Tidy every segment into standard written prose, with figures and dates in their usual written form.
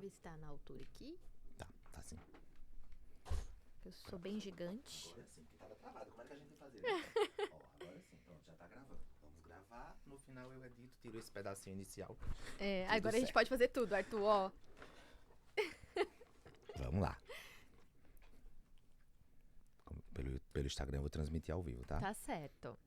ver se tá na altura aqui. Tá sim. Eu sou bem gigante. Agora sim, que tava travado. Como é que a gente vai fazer? Ó, agora sim, pronto, já tá gravando. Vamos gravar, no final eu edito, tiro esse pedacinho inicial. Agora a gente certo. pode fazer tudo, Arthur, ó. Vamos lá. Pelo Instagram eu vou transmitir ao vivo, tá? Tá certo.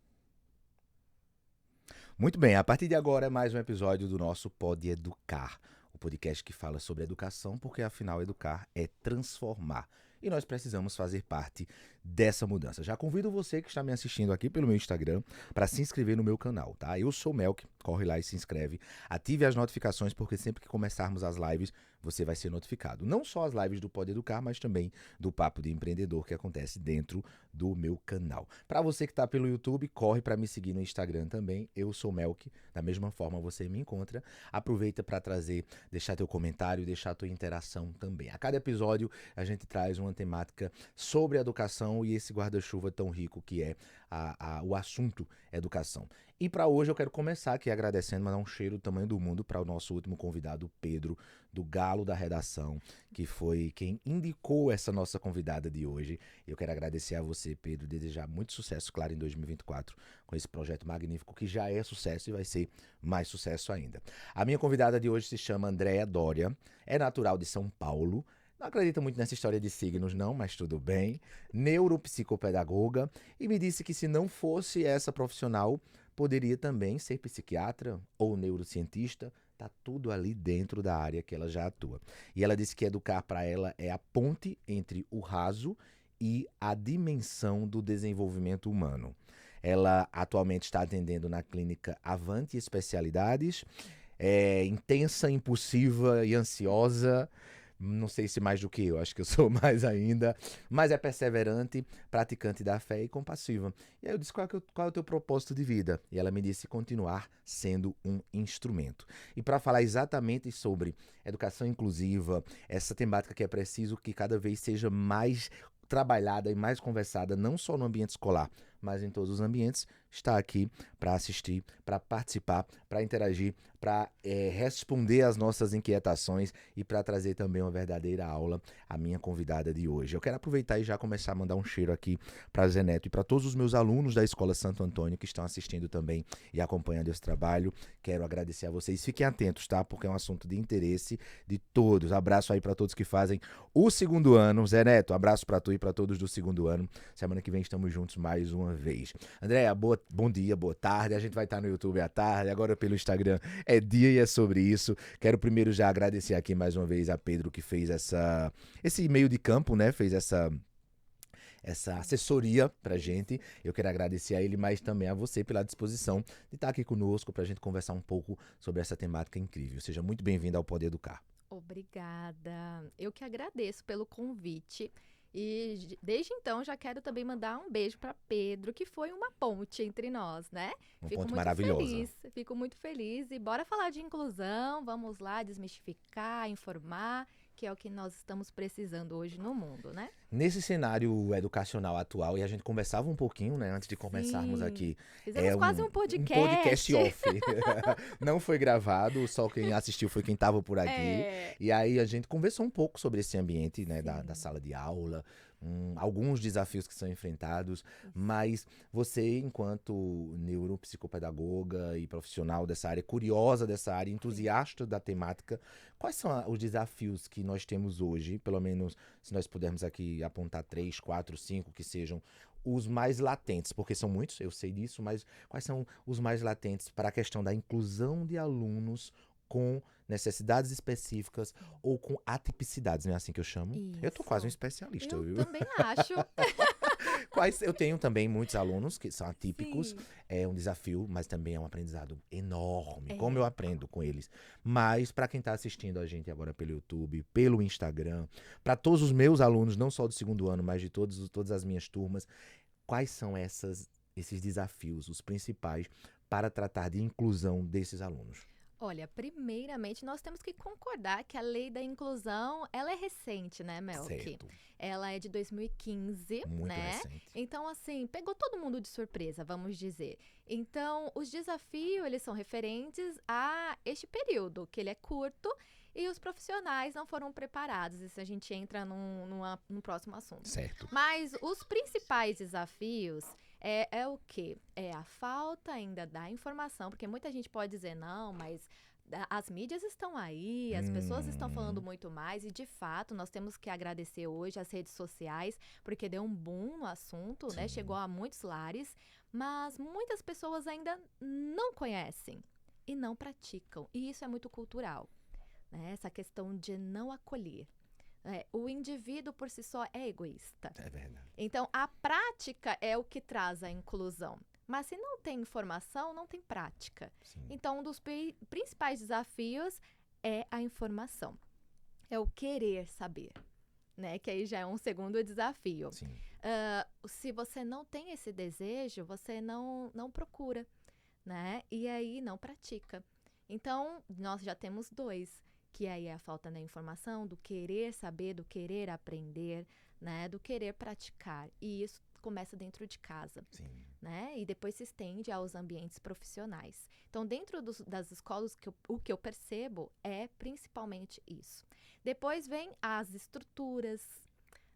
Muito bem, a partir de agora mais um episódio do nosso Pode Educar, o podcast que fala sobre educação, porque afinal educar é transformar. E nós precisamos fazer parte dessa mudança. Já convido você que está me assistindo aqui pelo meu Instagram para se inscrever no meu canal, tá? Eu sou Melk, corre lá e se inscreve. Ative as notificações, porque sempre que começarmos as lives, você vai ser notificado. Não só as lives do Pode Educar, mas também do Papo de Empreendedor que acontece dentro do meu canal. Para você que está pelo YouTube, corre para me seguir no Instagram também. Eu sou Melk, da mesma forma você me encontra. Aproveita para deixar teu comentário, deixar tua interação também. A cada episódio a gente traz uma temática sobre educação e esse guarda-chuva tão rico que é o assunto educação. E para hoje eu quero começar aqui agradecendo, mandar um cheiro do tamanho do mundo para o nosso último convidado, Pedro, do Galo da Redação, que foi quem indicou essa nossa convidada de hoje. Eu quero agradecer a você, Pedro, desejar muito sucesso, claro, em 2024, com esse projeto magnífico que já é sucesso e vai ser mais sucesso ainda. A minha convidada de hoje se chama Andréa Doria, é natural de São Paulo. Não acredito muito nessa história de signos não, mas tudo bem. Neuropsicopedagoga e me disse que se não fosse essa profissional, poderia também ser psiquiatra ou neurocientista. Tá tudo ali dentro da área que ela já atua. E ela disse que educar para ela é a ponte entre o raso e a dimensão do desenvolvimento humano. Ela atualmente está atendendo na clínica Avante Especialidades. É intensa, impulsiva e ansiosa. Não sei se mais do que eu, acho que eu sou mais ainda, mas é perseverante, praticante da fé e compassiva. E aí eu disse, qual é o teu propósito de vida? E ela me disse, continuar sendo um instrumento. E para falar exatamente sobre educação inclusiva, essa temática que é preciso que cada vez seja mais trabalhada e mais conversada, não só no ambiente escolar, mas em todos os ambientes, está aqui para assistir, para participar, para interagir, para responder às nossas inquietações e para trazer também uma verdadeira aula à minha convidada de hoje. Eu quero aproveitar e já começar a mandar um cheiro aqui para Zé Neto e para todos os meus alunos da Escola Santo Antônio que estão assistindo também e acompanhando esse trabalho. Quero agradecer a vocês. Fiquem atentos, tá? Porque é um assunto de interesse de todos. Abraço aí para todos que fazem o segundo ano. Zé Neto, abraço para tu e para todos do segundo ano. Semana que vem estamos juntos mais uma vez. Andréa, bom dia, boa tarde. A gente vai estar no YouTube à tarde, agora pelo Instagram é dia e é sobre isso. Quero primeiro já agradecer aqui mais uma vez a Pedro que fez esse meio de campo, né? Fez essa assessoria pra gente. Eu quero agradecer a ele, mas também a você pela disposição de estar aqui conosco pra gente conversar um pouco sobre essa temática incrível. Seja muito bem-vindo ao Pode Educar. Obrigada. Eu que agradeço pelo convite. E desde então já quero também mandar um beijo para Pedro, que foi uma ponte entre nós, né? Uma Fico ponte muito maravilhosa. fico muito feliz. E bora falar de inclusão, vamos lá desmistificar, informar, que é o que nós estamos precisando hoje no mundo, né? Nesse cenário educacional atual, e a gente conversava um pouquinho, né, antes de começarmos aqui. Fizemos quase um podcast. Um podcast off. Não foi gravado, só quem assistiu foi quem estava por aqui. E aí a gente conversou um pouco sobre esse ambiente, né, da sala de aula, alguns desafios que são enfrentados, mas você, enquanto neuropsicopedagoga e profissional dessa área, curiosa dessa área, entusiasta da temática, quais são os desafios que nós temos hoje, pelo menos se nós pudermos aqui apontar 3, 4, 5, que sejam os mais latentes, porque são muitos, eu sei disso, mas quais são os mais latentes para a questão da inclusão de alunos com necessidades específicas ou com atipicidades, não é assim que eu chamo? Isso. Eu tô quase um especialista, eu viu? Também acho. Eu tenho também muitos alunos que são atípicos, Sim. É um desafio, mas também é um aprendizado enorme, como eu aprendo com eles. Mas para quem está assistindo a gente agora pelo YouTube, pelo Instagram, para todos os meus alunos, não só do segundo ano, mas de todas as minhas turmas, quais são esses desafios, os principais, para tratar de inclusão desses alunos? Olha, primeiramente nós temos que concordar que a lei da inclusão, ela é recente, né, Melk? Certo. Ela é de 2015, Muito né? recente. Então, assim, pegou todo mundo de surpresa, vamos dizer. Então, os desafios, eles são referentes a este período, que ele é curto e os profissionais não foram preparados. Isso a gente entra num próximo assunto. Certo. Mas os principais desafios é o quê? É a falta ainda da informação, porque muita gente pode dizer, não, mas as mídias estão aí, as pessoas estão falando muito mais e, de fato, nós temos que agradecer hoje as redes sociais, porque deu um boom no assunto, né? Chegou a muitos lares, mas muitas pessoas ainda não conhecem e não praticam. E isso é muito cultural, né? Essa questão de não acolher. O indivíduo por si só é egoísta. É verdade. Então, a prática é o que traz a inclusão. Mas se não tem informação, não tem prática. Sim. Então, um dos principais desafios é a informação. É o querer saber, né? Que aí já é um segundo desafio. Sim. Se você não tem esse desejo, você não procura, né? E aí não pratica. Então, nós já temos dois, que aí é a falta da informação, do querer saber, do querer aprender, né? Do querer praticar. E isso começa dentro de casa, Sim. né? E depois se estende aos ambientes profissionais. Então, dentro das escolas, o que eu percebo é principalmente isso. Depois vem as estruturas,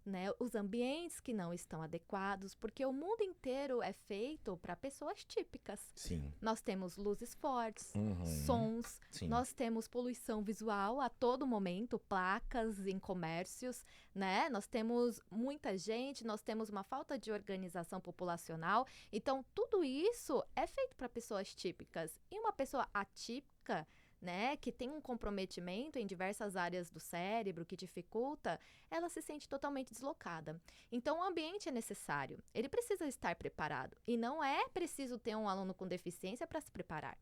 né? Os ambientes que não estão adequados, porque o mundo inteiro é feito para pessoas típicas. Sim. Nós temos luzes fortes, Uhum. sons, Sim. nós temos poluição visual a todo momento, placas em comércios, né? Nós temos muita gente, nós temos uma falta de organização populacional. Então, tudo isso é feito para pessoas típicas. E uma pessoa atípica, né, que tem um comprometimento em diversas áreas do cérebro que dificulta, ela se sente totalmente deslocada. Então, o ambiente é necessário, ele precisa estar preparado. E não é preciso ter um aluno com deficiência para se preparar,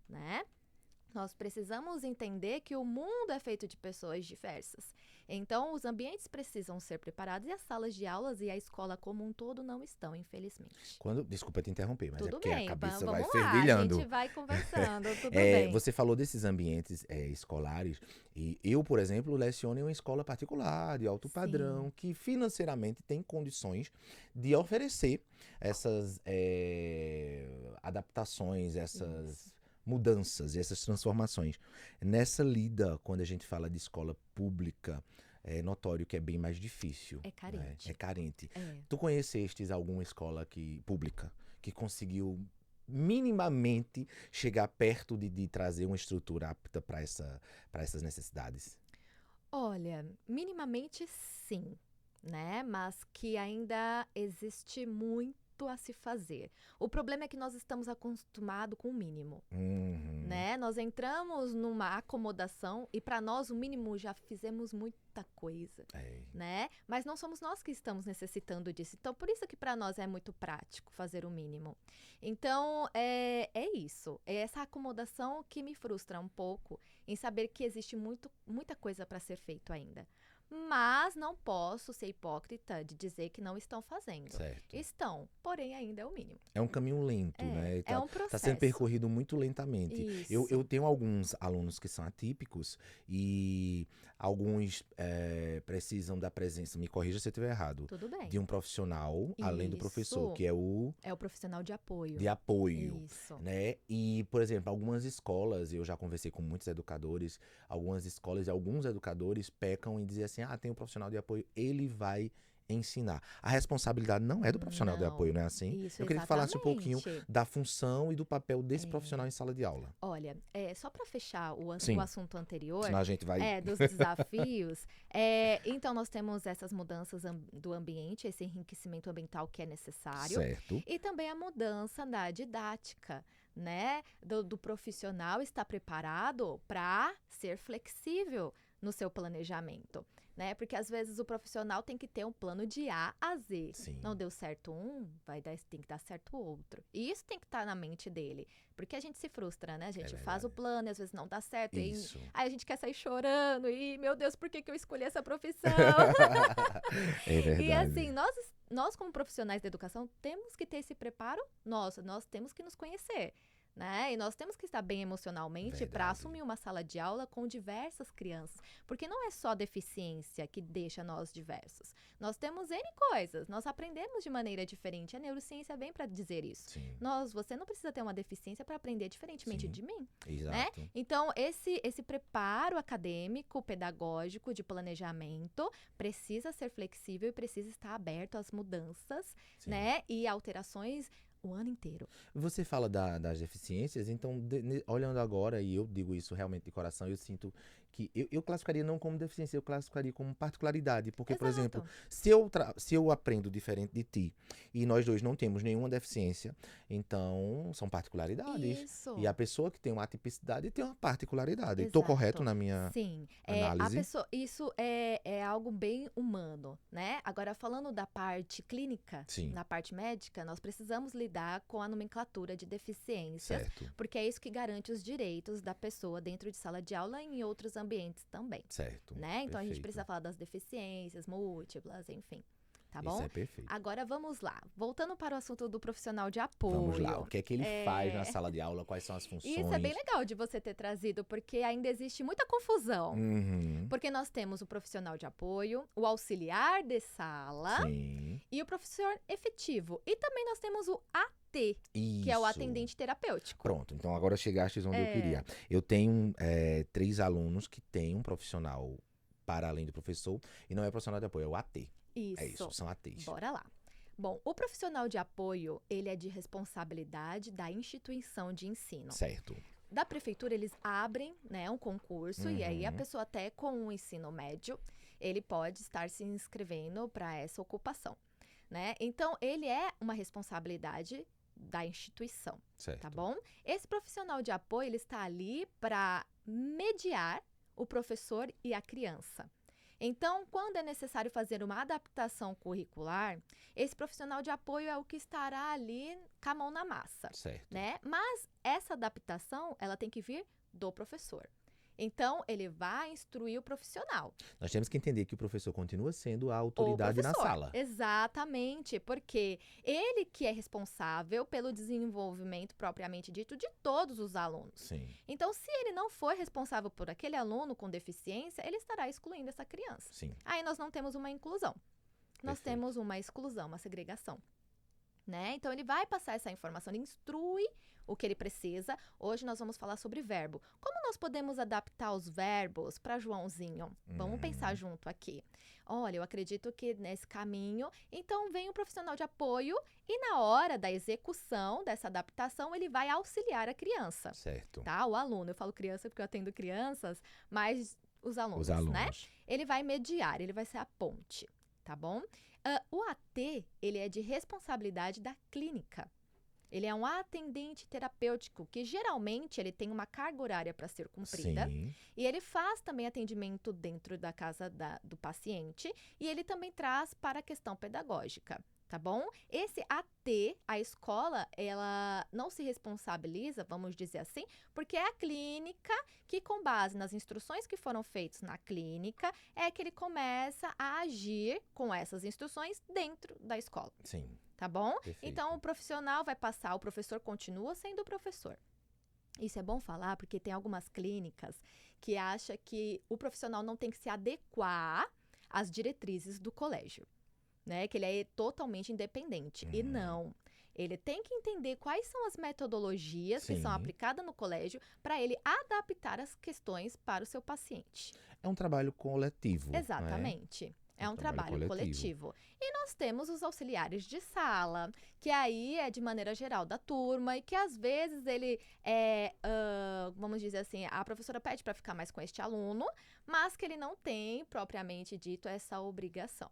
né? Nós precisamos entender que o mundo é feito de pessoas diversas. Então, os ambientes precisam ser preparados e as salas de aulas e a escola como um todo não estão, infelizmente. Desculpa te interromper, mas Tudo é porque bem, a cabeça vamos vai lá, fervilhando. a gente vai conversando, tudo bem. Você falou desses ambientes escolares e eu, por exemplo, leciono em uma escola particular de alto padrão que financeiramente tem condições de oferecer essas adaptações, essas mudanças, essas transformações. Nessa lida, quando a gente fala de escola pública, é notório que é bem mais difícil. É carente. Né? É carente. É. Tu conhecestes alguma escola pública que conseguiu minimamente chegar perto de trazer uma estrutura apta para essas necessidades? Olha, minimamente sim, né? Mas que ainda existe muito a se fazer. O problema é que nós estamos acostumados com o mínimo, né? Nós entramos numa acomodação e para nós o mínimo já fizemos muita coisa, né? Mas não somos nós que estamos necessitando disso. Então, por isso que para nós é muito prático fazer o mínimo. Então, é isso. É essa acomodação que me frustra um pouco em saber que existe muita coisa para ser feito ainda. Mas não posso ser hipócrita de dizer que não estão fazendo. Certo. Estão, porém ainda é o mínimo. É um caminho lento, né? É um processo. Está sendo percorrido muito lentamente. Isso. Eu tenho alguns alunos que são atípicos e alguns precisam da presença, me corrija se eu estiver errado, Tudo bem. de um profissional, além do professor, que é o profissional de apoio. De apoio, Isso. né? E, por exemplo, algumas escolas, eu já conversei com muitos educadores, algumas escolas e alguns educadores pecam em dizer assim, tem um profissional de apoio, ele vai ensinar. A responsabilidade não é do profissional de apoio, não é assim? Isso, eu queria que falasse um pouquinho exatamente. da função e do papel desse profissional em sala de aula. Olha, só para fechar o Sim. assunto anterior, Senão a gente vai... dos desafios, então nós temos essas mudanças do ambiente, esse enriquecimento ambiental que é necessário. Certo. E também a mudança da didática, né? Do profissional estar preparado para ser flexível no seu planejamento, né? Porque às vezes o profissional tem que ter um plano de A a Z. Sim. Não deu certo tem que dar certo o outro. E isso tem que estar na mente dele. Porque a gente se frustra, né? A gente faz o plano e às vezes não dá certo. Isso. Aí a gente quer sair chorando e, meu Deus, por que eu escolhi essa profissão? É verdade. E assim, nós como profissionais da educação temos que ter esse preparo. Nós temos que nos conhecer. né? E nós temos que estar bem emocionalmente para Verdade. assumir uma sala de aula com diversas crianças. Porque não é só deficiência que deixa nós diversos. Nós temos N coisas, nós aprendemos de maneira diferente. A neurociência vem para dizer isso. Sim, Você não precisa ter uma deficiência para aprender diferentemente Sim. de mim, né? exato. Então, esse preparo acadêmico, pedagógico, de planejamento, precisa ser flexível e precisa estar aberto às mudanças, Sim. né? E alterações o ano inteiro. Você fala das deficiências, então, olhando agora, e eu digo isso realmente de coração, eu sinto que eu classificaria não como deficiência, eu classificaria como particularidade. Porque, por Exato. exemplo, se eu aprendo diferente de ti e nós dois não temos nenhuma deficiência, então são particularidades. Isso. E a pessoa que tem uma atipicidade tem uma particularidade. Estou Exato. correto na minha Sim, análise? isso é algo bem humano, né? Agora, falando da parte clínica, Sim. na parte médica, nós precisamos lidar com a nomenclatura de deficiências, Certo, porque é isso que garante os direitos da pessoa dentro de sala de aula e em outros ambientes também, certo. né? Então, a gente Perfeito. precisa falar das deficiências múltiplas, enfim, tá Isso bom? é perfeito. Agora, vamos lá. Voltando para o assunto do profissional de apoio. Vamos lá, o que é que ele faz na sala de aula, quais são as funções? Isso é bem legal de você ter trazido, porque ainda existe muita confusão. Uhum. Porque nós temos o profissional de apoio, o auxiliar de sala Sim. e o professor efetivo. E também nós temos o AT, que é o Isso. atendente terapêutico. Pronto, então agora chegaste onde eu queria. Eu tenho 3 alunos que têm um profissional para além do professor e não é profissional de apoio, é o AT. Isso. É isso, são ATs. Bora lá. Bom, o profissional de apoio, ele é de responsabilidade da instituição de ensino. Certo. Da prefeitura, eles abrem, né, um concurso e aí a Uhum. pessoa até com o ensino médio, ele pode estar se inscrevendo para essa ocupação, né? Então, ele é uma responsabilidade da instituição, Certo. tá bom? Esse profissional de apoio, ele está ali para mediar o professor e a criança. Então, quando é necessário fazer uma adaptação curricular, esse profissional de apoio é o que estará ali com a mão na massa, Certo. né? Mas essa adaptação, ela tem que vir do professor. Então, ele vai instruir o profissional. Nós temos que entender que o professor continua sendo a O autoridade na professor. sala. Exatamente, porque ele que é responsável pelo desenvolvimento propriamente dito de todos os alunos. Sim. Então, se ele não for responsável por aquele aluno com deficiência, ele estará excluindo essa criança. Sim. Aí nós não temos uma inclusão. Nós Perfeito. temos uma exclusão, uma segregação. Né? Então, ele vai passar essa informação, ele instrui o que ele precisa. Hoje nós vamos falar sobre verbo. Como nós podemos adaptar os verbos para Joãozinho? Vamos pensar junto aqui. Olha, eu acredito que nesse caminho, então vem o profissional de apoio e na hora da execução dessa adaptação, ele vai auxiliar a criança, Certo. tá? O aluno, eu falo criança porque eu atendo crianças, mas os alunos, Os alunos. né? Ele vai mediar, ele vai ser a ponte, tá bom? O AT, ele é de responsabilidade da clínica. Ele é um atendente terapêutico, que geralmente ele tem uma carga horária para ser cumprida. Sim. E ele faz também atendimento dentro da casa do paciente. E ele também traz para a questão pedagógica, tá bom? Esse AT, a escola, ela não se responsabiliza, vamos dizer assim, porque é a clínica que, com base nas instruções que foram feitas na clínica, é que ele começa a agir com essas instruções dentro da escola, Sim. tá bom? Perfeito. Então, o profissional vai passar, o professor continua sendo o professor. Isso é bom falar porque tem algumas clínicas que acham que o profissional não tem que se adequar às diretrizes do colégio, né? Que ele é totalmente independente. E não. Ele tem que entender quais são as metodologias que são Sim. aplicadas no colégio para ele adaptar as questões para o seu paciente. É um trabalho coletivo. né? Exatamente. É Um um trabalho trabalho coletivo. E nós temos os auxiliares de sala, que aí é de maneira geral da turma, e que às vezes ele vamos dizer assim, a professora pede para ficar mais com este aluno, mas que ele não tem, propriamente dito, essa obrigação.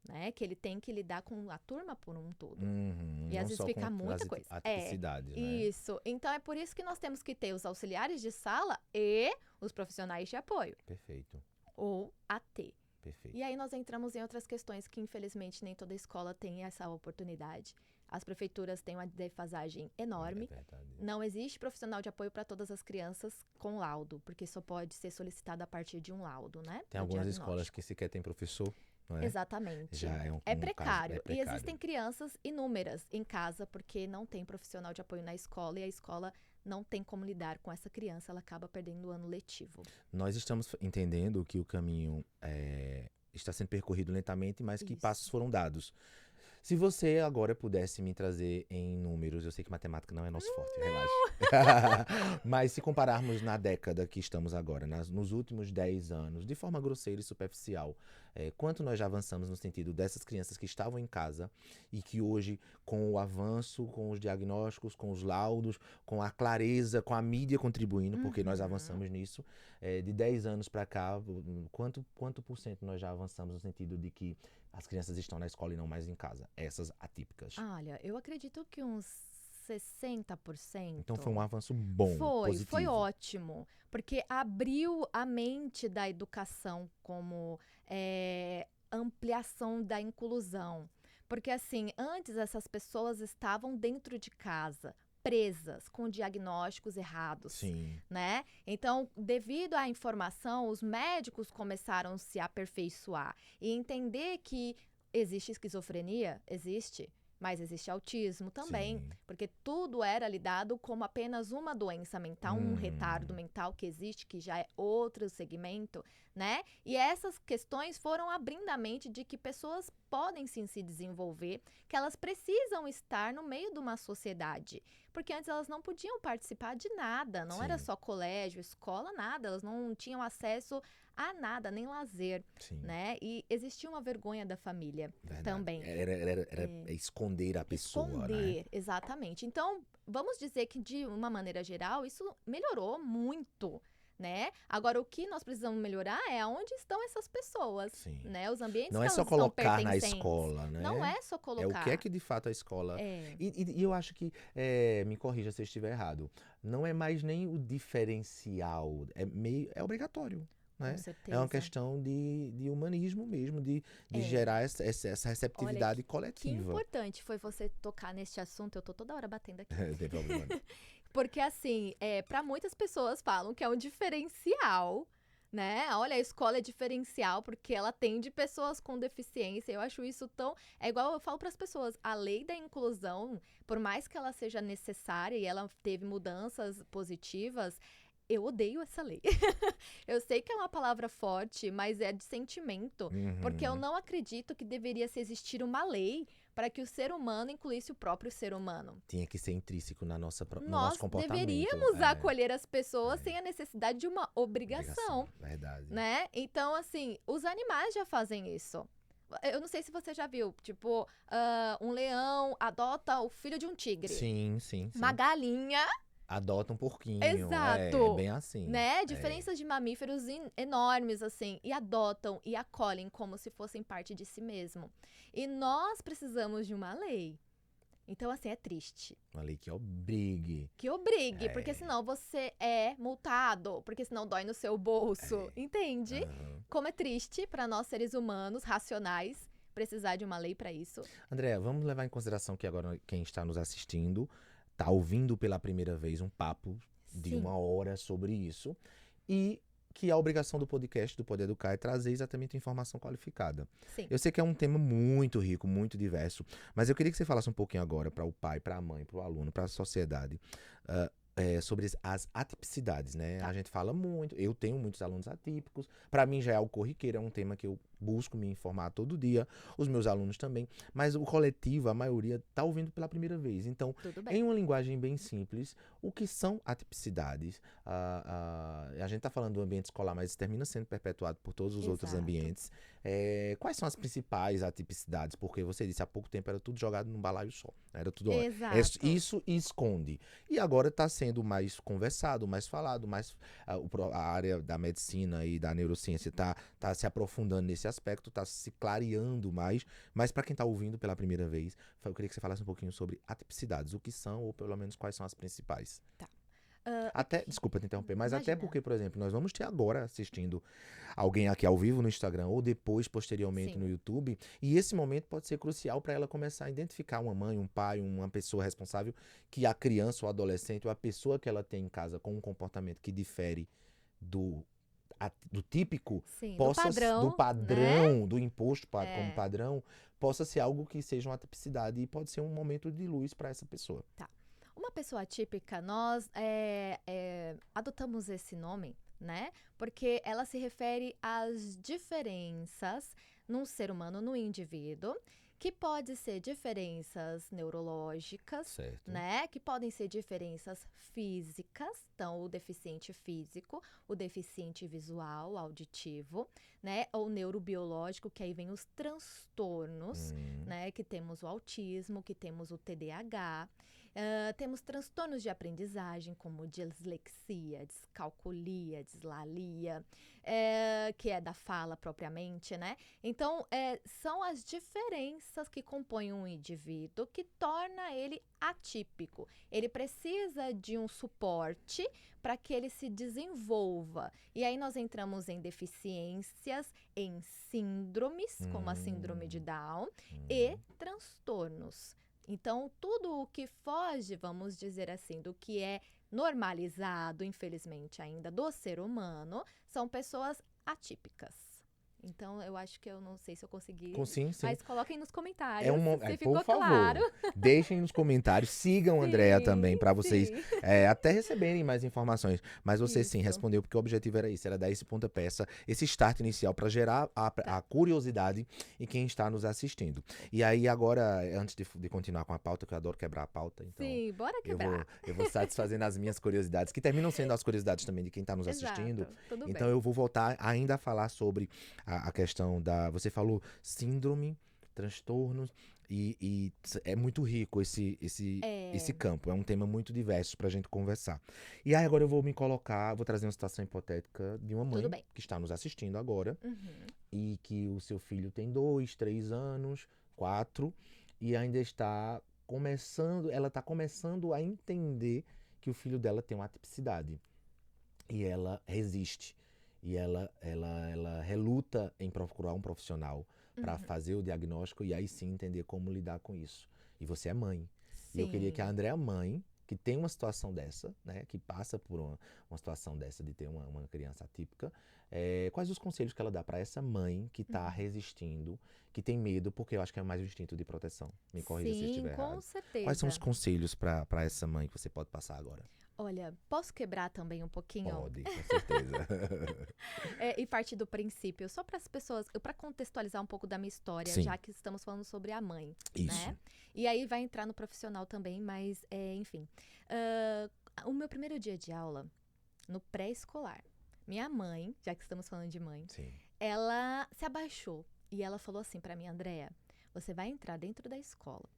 Né? Que ele tem que lidar com a turma por um todo. Uhum. E às Não vezes só fica com muita as coisa. atipicidades, né? Isso. Então é por isso que nós temos que ter os auxiliares de sala e os profissionais de apoio, Perfeito. ou AT. Perfeito. E aí nós entramos em outras questões que, infelizmente, nem toda escola tem essa oportunidade. As prefeituras têm uma defasagem enorme. É verdade. Não existe profissional de apoio para todas as crianças com laudo, porque só pode ser solicitado a partir de um laudo, né? Tem do algumas diagnóstico. escolas que sequer tem professor, não é? Exatamente. Já é um É caso, precário. é E precário. existem crianças inúmeras em casa porque não tem profissional de apoio na escola e a escola não tem como lidar com essa criança, ela acaba perdendo o ano letivo. Nós estamos entendendo que o caminho está sendo percorrido lentamente, mas que passos Isso. foram dados. Se você agora pudesse me trazer em números, eu sei que matemática não é nosso forte, relaxe. Mas se compararmos na década que estamos agora, nos últimos 10 anos, de forma grosseira e superficial, quanto nós já avançamos no sentido dessas crianças que estavam em casa e que hoje, com o avanço, com os diagnósticos, com os laudos, com a clareza, com a mídia contribuindo, porque nós Uhum. avançamos nisso, de 10 anos para cá, quanto por cento nós já avançamos no sentido de que as crianças estão na escola e não mais em casa, essas atípicas? Olha, eu acredito que uns Então foi 60%. um avanço bom, Foi positivo. ótimo, porque abriu a mente da educação como ampliação da inclusão. Porque assim, antes essas pessoas estavam dentro de casa, presas, com diagnósticos errados, Sim, né? Então, devido à informação, os médicos começaram a se aperfeiçoar e entender que existe esquizofrenia, existe. Mas existe autismo também, sim. porque tudo era lidado como apenas uma doença mental, um retardo Hum, mental que existe, que já é outro segmento, né? E essas questões foram abrindo a mente de que pessoas podem sim se desenvolver, que elas precisam estar no meio de uma sociedade. Porque antes elas não podiam participar de nada, não era sim, só colégio, escola, nada, elas não tinham acesso a nada, nem lazer, sim. né? E existia uma vergonha da família Verdade. também. Era esconder a pessoa, né? Esconder, exatamente. Então, vamos dizer que de uma maneira geral, isso melhorou muito, né? Agora, o que nós precisamos melhorar é aonde estão essas pessoas, Sim. né? Os ambientes Não que é só elas estão colocar na pertencentes. escola, Não né? é só É o que é colocar. que de fato a escola. É, E eu acho que, me corrija se eu estiver errado, não é mais nem o diferencial, é obrigatório, com né? É uma certeza. questão de humanismo mesmo, de É. gerar essa Olha receptividade que coletiva. importante foi você tocar neste assunto. Eu tô toda hora batendo aqui. Não tem problema não. Porque assim, para muitas pessoas falam que é um diferencial, né? Olha, a escola é diferencial porque ela atende pessoas com deficiência. Eu acho isso tão. É igual eu falo para as pessoas, a lei da inclusão, por mais que ela seja necessária e ela teve mudanças positivas, eu odeio essa lei. Eu sei que é uma palavra forte, mas é de sentimento, porque eu Uhum. não acredito que deveria se existir uma lei para que o ser humano incluísse o próprio ser humano. Tinha que ser intrínseco no nosso Nós comportamento. deveríamos acolher as pessoas sem a necessidade de uma Obrigação, obrigação, verdade. né? Então, assim, os animais já fazem isso. Eu não sei se você já viu, tipo, um leão adota o filho de um tigre. Sim, sim, Uma sim. galinha. Adota um porquinho, é Exato. bem assim. Né? É. Diferenças de mamíferos enormes, assim, e adotam e acolhem como se fossem parte de si mesmo. E nós precisamos de uma lei. Então, assim, é triste. Uma lei que obrigue. Que obrigue, porque É, senão você é multado, porque senão dói no seu bolso, é. entende? Aham. Como é triste para nós seres humanos racionais precisar de uma lei para isso. André, vamos levar em consideração que agora quem está nos assistindo está ouvindo pela primeira vez um papo de Sim, 1 hora sobre isso e que a obrigação do podcast do Poder Educar é trazer exatamente informação qualificada. sim. Eu sei que é um tema muito rico, muito diverso, mas eu queria que você falasse um pouquinho agora para o pai, para a mãe, para o aluno, para a sociedade, sobre as atipicidades, né? A Tá. gente fala muito, eu tenho muitos alunos atípicos, para mim já é algo corriqueiro, é um tema que eu busco me informar todo dia, os meus alunos também, mas o coletivo, a maioria, está ouvindo pela primeira vez. Então, Tudo bem. em uma linguagem bem simples, o que são atipicidades? A gente está falando do ambiente escolar, mas isso termina sendo perpetuado por todos os outros Exato. ambientes. Quais são as principais atipicidades? Porque você disse há pouco tempo era tudo jogado num balaio só, era tudo Exato. isso esconde. E agora está sendo mais conversado, mais falado, mais a área da medicina e da neurociência está se aprofundando nesse aspecto, está se clareando mais. Mas para quem está ouvindo pela primeira vez, eu queria que você falasse um pouquinho sobre atipicidades, o que são ou pelo menos quais são as principais. Tá. O Até, que? desculpa te interromper, mas até Imagina. porque, por exemplo, nós vamos ter agora assistindo alguém aqui ao vivo no Instagram ou depois, posteriormente, no Sim. YouTube, e esse momento pode ser crucial para ela começar a identificar uma mãe, um pai, uma pessoa responsável que a criança ou adolescente ou a pessoa que ela tem em casa com um comportamento que difere do do típico, Sim, possa do né? padrão, do imposto como É. padrão, possa ser algo que seja uma atipicidade e pode ser um momento de luz para essa pessoa. Tá. Uma pessoa atípica, nós adotamos esse nome, né? Porque ela se refere às diferenças num ser humano, no indivíduo, que pode ser diferenças neurológicas, Certo. né? Que podem ser diferenças físicas, então o deficiente físico, o deficiente visual, auditivo, né? Ou neurobiológico, que aí vem os transtornos, né? Que temos o autismo, que temos o TDAH. Temos transtornos de aprendizagem, como dislexia, descalculia, dislalia, que é da fala propriamente, né? Então, são as diferenças que compõem um indivíduo que torna ele atípico. Ele precisa de um suporte para que ele se desenvolva. E aí nós entramos em deficiências, em síndromes, como a síndrome de Down, e transtornos. Então, tudo o que foge, vamos dizer assim, do que é normalizado, infelizmente ainda, do ser humano, são pessoas atípicas. Então, eu acho que eu não sei se eu consegui, Sim. mas coloquem nos comentários se Por ficou favor, claro. deixem nos comentários, sigam a Andrea também, para vocês Sim. até receberem mais informações. Mas você sim Isso. respondeu, porque o objetivo era isso, era dar esse pontapé, esse start inicial para gerar a curiosidade em quem está nos assistindo. E aí agora, antes de continuar com a pauta, que eu adoro quebrar a pauta, então Sim, bora quebrar. eu vou satisfazendo as minhas curiosidades, que terminam sendo as curiosidades também de quem está nos assistindo. Exato, tudo Então bem. eu vou voltar ainda a falar sobre a questão da... Você falou síndrome, transtornos, e é muito rico esse campo. É um tema muito diverso pra gente conversar. E aí agora eu vou vou trazer uma situação hipotética de uma mãe que está nos assistindo agora e que o seu filho tem 2, 3 anos, 4, e ainda está ela está começando a entender que o filho dela tem uma atipicidade. E ela resiste. E ela reluta em procurar um profissional para fazer o diagnóstico e aí sim entender como lidar com isso. E você é mãe. Sim. E eu queria que a Andrea, mãe, que tem uma situação dessa, né, que passa por uma situação dessa de ter uma criança atípica, quais os conselhos que ela dá para essa mãe que está resistindo, que tem medo, porque eu acho que é mais um instinto de proteção. Me corrija se eu estiver errado. Com certeza. Quais são os conselhos para essa mãe que você pode passar agora? Olha, posso quebrar também um pouquinho? Pode, com certeza. E partir do princípio, só para as pessoas, para contextualizar um pouco da minha história, Sim. já que estamos falando sobre a mãe, Isso. né? E aí vai entrar no profissional também, mas enfim. O meu primeiro dia de aula, no pré-escolar, minha mãe, já que estamos falando de mãe, Sim. ela se abaixou e ela falou assim para mim: Andrea, você vai entrar dentro da escola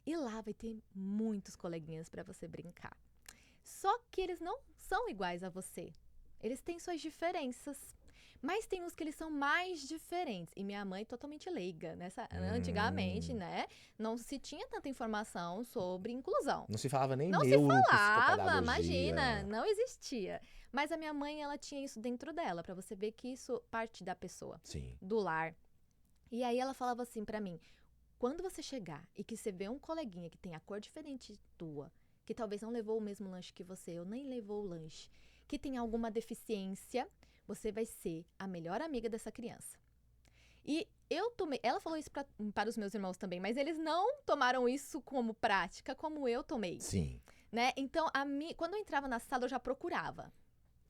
e lá vai ter muitos coleguinhas para você brincar. Só que eles não são iguais a você. Eles têm suas diferenças. Mas tem uns que eles são mais diferentes. E minha mãe totalmente leiga. Antigamente, né? Não se tinha tanta informação sobre inclusão. Não se falava nem Não se falava, imagina. Não existia. Mas a minha mãe, ela tinha isso dentro dela. Pra você ver que isso parte da pessoa. Sim. Do lar. E aí ela falava assim pra mim: quando você chegar e que você vê um coleguinha que tem a cor diferente tua, que talvez não levou o mesmo lanche que você, ou nem levou o lanche, que tem alguma deficiência, você vai ser a melhor amiga dessa criança. E ela falou isso para os meus irmãos também, mas eles não tomaram isso como prática, como eu tomei. Sim. Né? Então, quando eu entrava na sala, eu já procurava.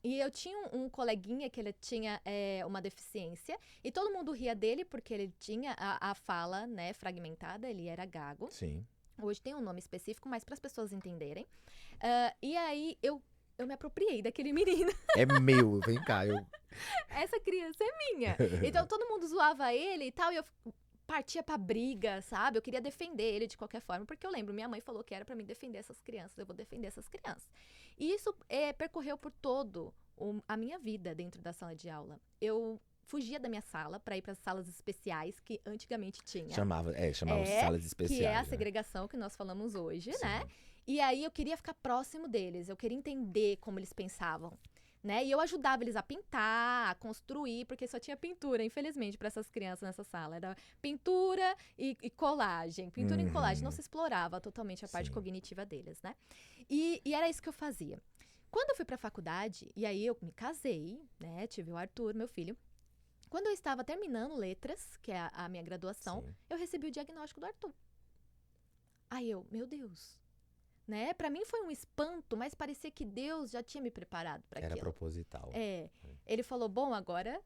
E eu tinha um coleguinha que ele tinha uma deficiência, e todo mundo ria dele porque ele tinha a fala, né, fragmentada, ele era gago. Sim. Hoje tem um nome específico, mas para as pessoas entenderem. E aí eu me apropriei daquele menino. É meu, vem cá. Essa criança é minha. Então todo mundo zoava ele e tal, e eu partia pra briga, sabe? Eu queria defender ele de qualquer forma, porque eu lembro, minha mãe falou que era pra mim defender essas crianças, eu vou defender essas crianças. E isso percorreu por todo a minha vida dentro da sala de aula. Eu fugia da minha sala para ir para as salas especiais que antigamente tinha. Chamava de salas especiais. Que é a né? segregação que nós falamos hoje, Sim. né? E aí eu queria ficar próximo deles, eu queria entender como eles pensavam, né? E eu ajudava eles a pintar, a construir, porque só tinha pintura, infelizmente, para essas crianças nessa sala. Era pintura e colagem. Pintura e colagem. Não se explorava totalmente a parte Sim. cognitiva deles, né? E era isso que eu fazia. Quando eu fui pra faculdade, e aí eu me casei, né? Tive o Arthur, meu filho. Quando eu estava terminando letras, que é a minha graduação, Sim. eu recebi o diagnóstico do Arthur. Aí eu, meu Deus, né? Pra mim foi um espanto, mas parecia que Deus já tinha me preparado para Era aquilo. proposital. Ele falou, bom, agora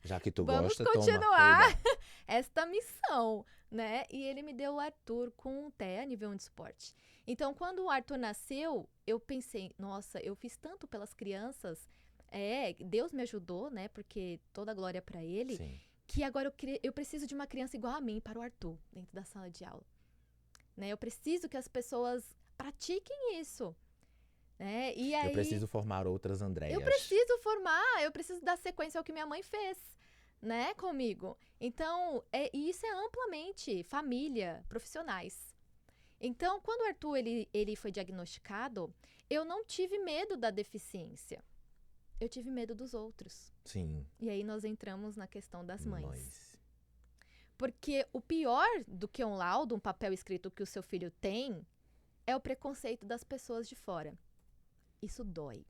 Já que tu vamos gosta, continuar toma, esta missão, né? E ele me deu o Arthur com um TEA, nível 1 de suporte. Então, quando o Arthur nasceu, eu pensei, nossa, eu fiz tanto pelas crianças, Deus me ajudou, né? Porque toda a glória para ele, Sim. que agora eu preciso de uma criança igual a mim para o Arthur, dentro da sala de aula. Né? Eu preciso que as pessoas pratiquem isso. Né? E aí, Eu preciso formar outras Andréias. eu preciso dar sequência ao que minha mãe fez, né, comigo. Então, isso é amplamente família, profissionais. Então, quando o Arthur ele foi diagnosticado, eu não tive medo da deficiência. Eu tive medo dos outros. Sim. E aí nós entramos na questão das mães. Porque o pior do que um laudo, um papel escrito que o seu filho tem, é o preconceito das pessoas de fora. Isso dói.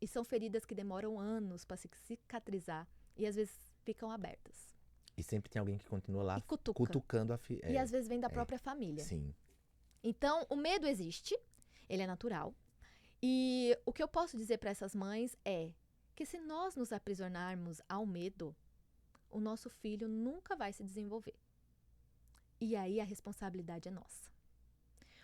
E são feridas que demoram anos para se cicatrizar e às vezes ficam abertas. E sempre tem alguém que continua lá E cutuca. cutucando a E às vezes vem da própria família. Sim. Então, o medo existe, ele é natural. E o que eu posso dizer para essas mães é que se nós nos aprisionarmos ao medo, o nosso filho nunca vai se desenvolver. E aí a responsabilidade é nossa.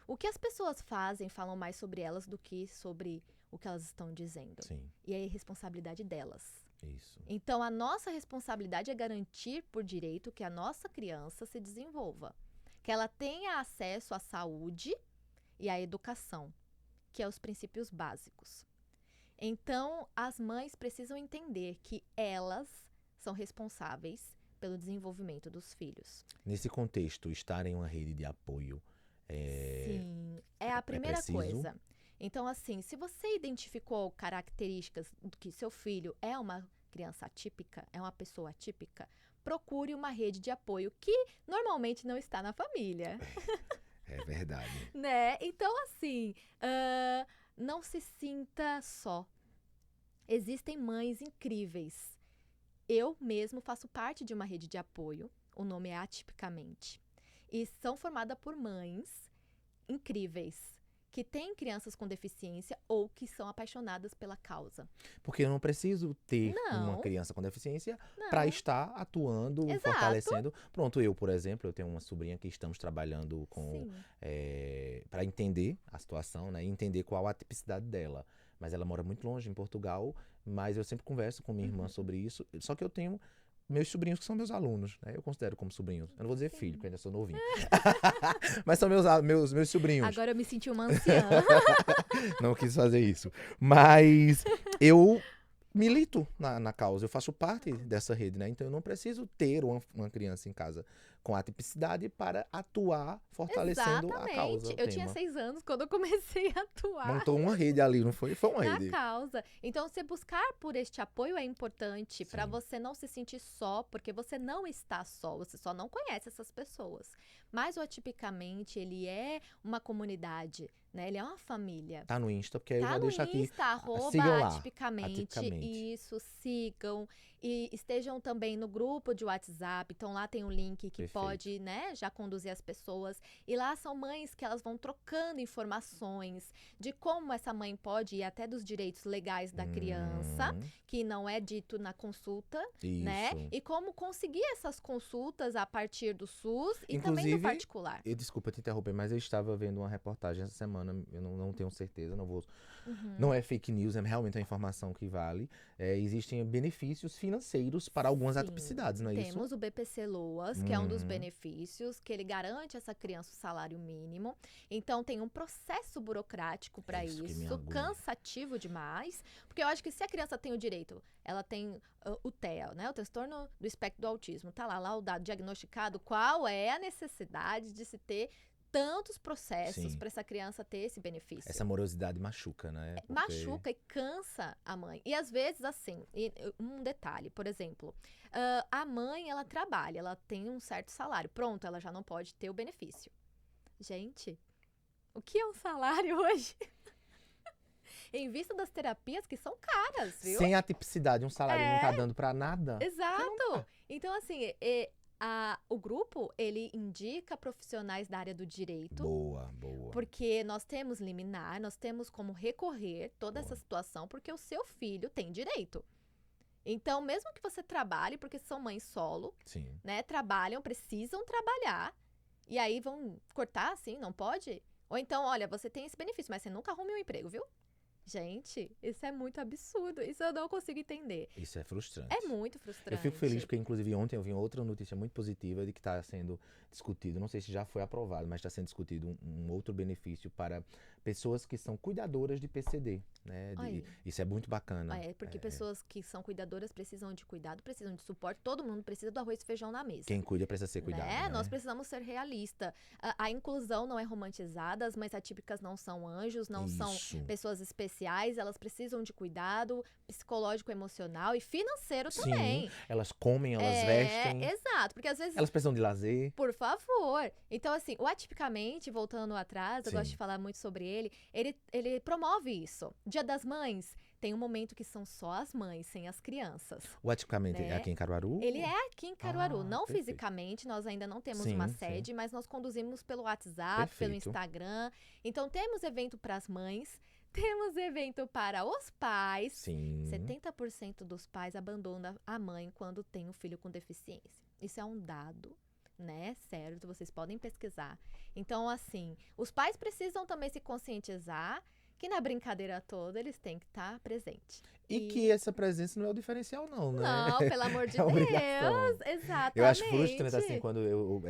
O que as pessoas fazem falam mais sobre elas do que sobre o que elas estão dizendo. Sim. E aí é responsabilidade delas. Isso. Então, a nossa responsabilidade é garantir por direito que a nossa criança se desenvolva. Que ela tenha acesso à saúde e à educação, que é os princípios básicos. Então, as mães precisam entender que elas são responsáveis pelo desenvolvimento dos filhos. Nesse contexto, estar em uma rede de apoio Sim, é a primeira preciso? coisa. Então, assim, se você identificou características do que seu filho é uma criança atípica, é uma pessoa atípica, procure uma rede de apoio que normalmente não está na família. É verdade. Né? Então, assim, não se sinta só. Existem mães incríveis. Eu mesmo faço parte de uma rede de apoio, o nome é Atipicamente. E são formadas por mães incríveis, que têm crianças com deficiência ou que são apaixonadas pela causa. Porque eu não preciso ter uma criança com deficiência para estar atuando, fortalecendo. Pronto, eu, por exemplo, eu tenho uma sobrinha que estamos trabalhando com para entender a situação, né? E entender qual a atipicidade dela. Mas ela mora muito longe, em Portugal, mas eu sempre converso com minha irmã sobre isso. Só que eu tenho meus sobrinhos que são meus alunos, né? Eu considero como sobrinhos. Eu não vou dizer filho, porque eu ainda sou novinho. Mas são meus sobrinhos. Agora eu me senti uma anciã. Não quis fazer isso. Mas eu milito na causa, eu faço parte dessa rede, né? Então eu não preciso ter uma criança em casa com atipicidade para atuar fortalecendo a causa. Eu tinha 6 anos quando eu comecei a atuar. Montou uma rede ali, não foi? Foi uma rede. Na causa. Então, você buscar por este apoio é importante para você não se sentir só, porque você não está só, você só não conhece essas pessoas. Mas o Atipicamente, ele é uma comunidade, né? Ele é uma família. Tá no Insta, porque aí eu Tá já no deixo aqui. Insta, Sigam lá. Atipicamente. Isso, sigam. E estejam também no grupo de WhatsApp. Então, lá tem um link que pode, né, já conduzir as pessoas. E lá são mães que elas vão trocando informações de como essa mãe pode ir até dos direitos legais da criança, que não é dito na consulta, né? E como conseguir essas consultas a partir do SUS e também do particular. Desculpa te interromper, mas eu estava vendo uma reportagem essa semana, eu não tenho certeza, não vou... Não é fake news, é realmente uma informação que vale. Existem benefícios financeiros para algumas atipicidades, não é isso? Temos o BPC Loas, que é um dos benefícios, que ele garante essa criança o salário mínimo. Então, tem um processo burocrático para isso, cansativo demais. Porque eu acho que se a criança tem o direito, ela tem o TEA, né? O transtorno do espectro do autismo. Tá lá o dado diagnosticado, qual é a necessidade de se ter tantos processos para essa criança ter esse benefício. Essa morosidade machuca, né? Porque... Machuca e cansa a mãe. E às vezes, assim, um detalhe, por exemplo, a mãe, ela trabalha, ela tem um certo salário. Pronto, ela já não pode ter o benefício. Gente, o que é um salário hoje? Em vista das terapias que são caras, viu? Sem a tipicidade, um salário não tá dando pra nada. Exato. Então, assim, o grupo, ele indica profissionais da área do direito. Boa, boa. Porque nós temos liminar, nós temos como recorrer toda Boa. essa situação, porque o seu filho tem direito. Então, mesmo que você trabalhe, porque são mães solo, Sim. né? Trabalham, precisam trabalhar. E aí vão cortar, assim, não pode? Ou então, olha, você tem esse benefício, mas você nunca arrume um emprego, viu? Gente, isso é muito absurdo. Isso eu não consigo entender. Isso é frustrante. É muito frustrante. Eu fico feliz porque, inclusive, ontem eu vi outra notícia muito positiva de que está sendo discutido, não sei se já foi aprovado, mas está sendo discutido um outro benefício para pessoas que são cuidadoras de PCD, né? Isso é muito bacana. Porque pessoas que são cuidadoras precisam de cuidado, precisam de suporte, todo mundo precisa do arroz e feijão na mesa. Quem cuida precisa ser cuidado, né? Nós precisamos ser realistas. A inclusão não é romantizada, as mães atípicas não são anjos, não são pessoas especiais, elas precisam de cuidado psicológico, emocional e financeiro também. Sim, elas comem, elas vestem. Exato, porque às vezes... Elas precisam de lazer. Por favor. Então, assim, o Atipicamente, voltando atrás, eu gosto de falar muito sobre ele promove isso. Dia das Mães, tem um momento que são só as mães, sem as crianças. O Atipicamente é aqui em Caruaru? Ele é aqui em Caruaru, não perfeito. Fisicamente, nós ainda não temos uma sede, mas nós conduzimos pelo WhatsApp, pelo Instagram. Então, temos evento para as mães, temos evento para os pais. Sim. 70% dos pais abandonam a mãe quando tem um filho com deficiência. Isso é um dado, né? Certo, vocês podem pesquisar. Então, assim, os pais precisam também se conscientizar que na brincadeira toda eles têm que estar presentes. E que essa presença não é o diferencial, não, né? Não, pelo amor de Deus. Exatamente. Eu acho frustrante, assim, quando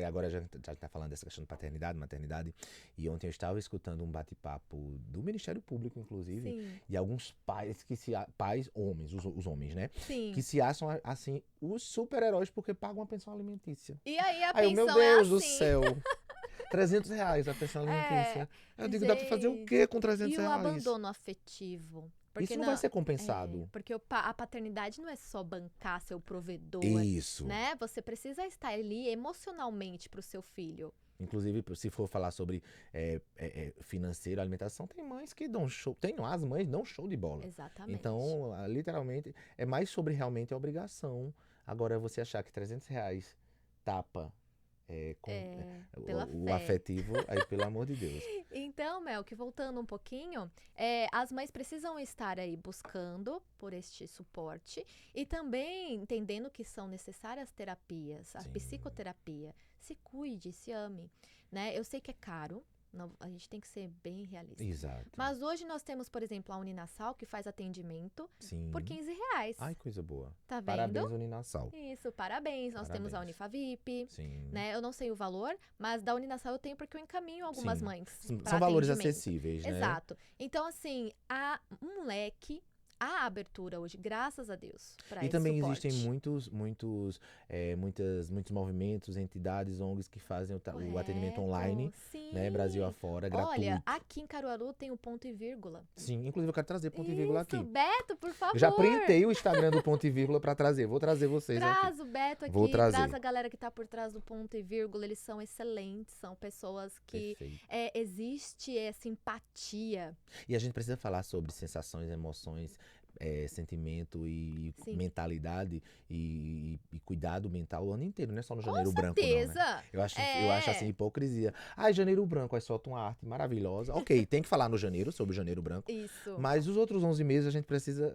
agora já tá falando dessa questão de paternidade, maternidade, e ontem eu estava escutando um bate-papo do Ministério Público, inclusive, Sim. e alguns pais pais homens, os homens, né? Sim. Que se acham, assim, os super-heróis porque pagam a pensão alimentícia. E aí a pensão meu Deus é assim. do céu. R$300 a pensão alimentícia. Eu digo, dá pra fazer o quê com R$300? E o abandono afetivo? Porque isso não vai ser compensado. Porque a paternidade não é só bancar seu provedor. Isso. Né? Você precisa estar ali emocionalmente pro seu filho. Inclusive, se for falar sobre financeiro, alimentação, tem mães que dão show. As mães dão show de bola. Exatamente. Então, literalmente, é mais sobre realmente a obrigação. Agora, você achar que R$300 tapa o afetivo, aí pelo amor de Deus. Então, Mel, que voltando um pouquinho, as mães precisam estar aí buscando por este suporte e também entendendo que são necessárias terapias, a psicoterapia. Se cuide, se ame, né? Eu sei que é caro. Não, a gente tem que ser bem realista. Exato. Mas hoje nós temos, por exemplo, a Uninasal, que faz atendimento por R$15. Ai, coisa boa. Tá vendo? Parabéns, Uninasal. Isso, parabéns. Nós temos a Unifavip. Sim. Né? Eu não sei o valor, mas da Uninasal eu tenho porque eu encaminho algumas mães. São valores acessíveis, né? Exato. Então, assim, há um leque. Há abertura hoje, graças a Deus, para esse E também suporte. existem muitos movimentos, entidades, ONGs que fazem o atendimento online, né, Brasil afora, gratuito. Olha, aqui em Caruaru tem o ponto e vírgula. Sim, inclusive eu quero trazer ponto e vírgula aqui. Beto, por favor. Eu já printei o Instagram do ponto e vírgula para trazer. Vou trazer vocês aqui. Traz o Beto aqui, traz a galera que tá por trás do ponto e vírgula. Eles são excelentes, são pessoas que existe essa empatia. E a gente precisa falar sobre sensações, emoções, sentimento e mentalidade e cuidado mental o ano inteiro, não é só no Janeiro Branco, não, né? Eu acho assim, hipocrisia. Janeiro Branco, aí solta uma arte maravilhosa. Ok, tem que falar no janeiro, sobre o Janeiro Branco. Isso. Mas os outros 11 meses a gente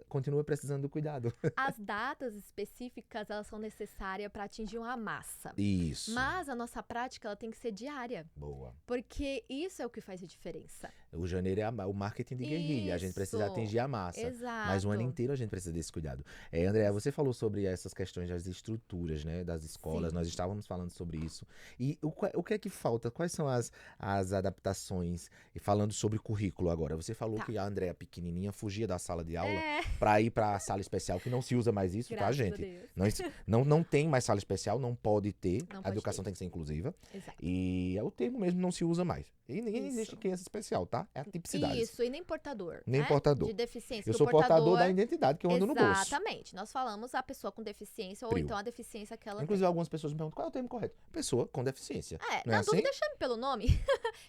continua precisando do cuidado. As datas específicas, elas são necessárias para atingir uma massa. Isso. Mas a nossa prática, ela tem que ser diária. Boa. Porque isso é o que faz a diferença. O janeiro é o marketing de guerrilha. A gente precisa atingir a massa. Exato. Mas o ano inteiro a gente precisa desse cuidado. Andréa, você falou sobre essas questões das estruturas, né? Das escolas. Sim. Nós estávamos falando sobre isso. E o que é que falta? Quais são as adaptações? E falando sobre currículo agora. Você falou que a Andréa pequenininha fugia da sala de aula para ir para a sala especial, que não se usa mais isso, graças tá, gente? Não tem mais sala especial, não pode ter. A educação tem que ser inclusiva. Exato. E o termo mesmo não se usa mais. E nem existe criança especial, tá? tá? É a tipicidade. Isso, e nem portador, Nem né? portador. De deficiência. Eu Do sou portador da identidade que eu ando no bolso. Exatamente. Nós falamos a pessoa com deficiência ou Trio. então a deficiência que ela Inclusive, algumas pessoas me perguntam qual é o termo correto. Pessoa com deficiência. tem. Não é Na assim? dúvida, chame pelo nome.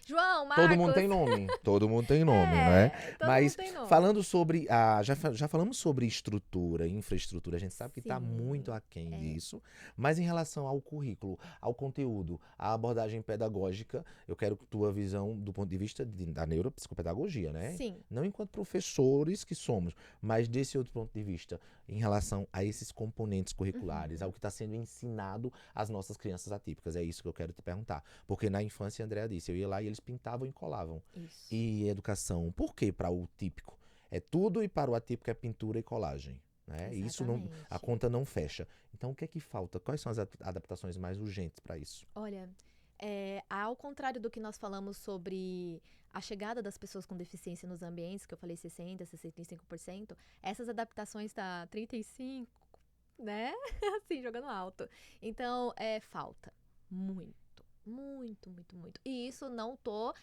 João, Marcos. Todo mundo tem nome. Todo mundo tem nome, né? Todo Mas mundo tem nome. falando sobre já falamos sobre estrutura, infraestrutura, a gente sabe que está Sim, muito aquém disso, mas em relação ao currículo, ao conteúdo, à abordagem pedagógica, eu quero tua visão do ponto de vista da neuropsicopedagogia, né? Sim. Não enquanto professores que somos, mas desse outro ponto de vista, em relação a esses componentes curriculares, ao que está sendo ensinado às nossas crianças atípicas. É isso que eu quero te perguntar. Porque na infância, a Andrea disse, eu ia lá e eles pintavam e colavam. Isso. E educação, por que para o típico? É tudo e para o atípico é pintura e colagem. Né? E isso não, a conta não fecha. Então, o que é que falta? Quais são as adaptações mais urgentes para isso? Olha, ao contrário do que nós falamos sobre a chegada das pessoas com deficiência nos ambientes, que eu falei 60%, 65%, essas adaptações tá 35%, né? Assim, jogando alto. Então, falta muito. Muito, muito, muito. E isso não tô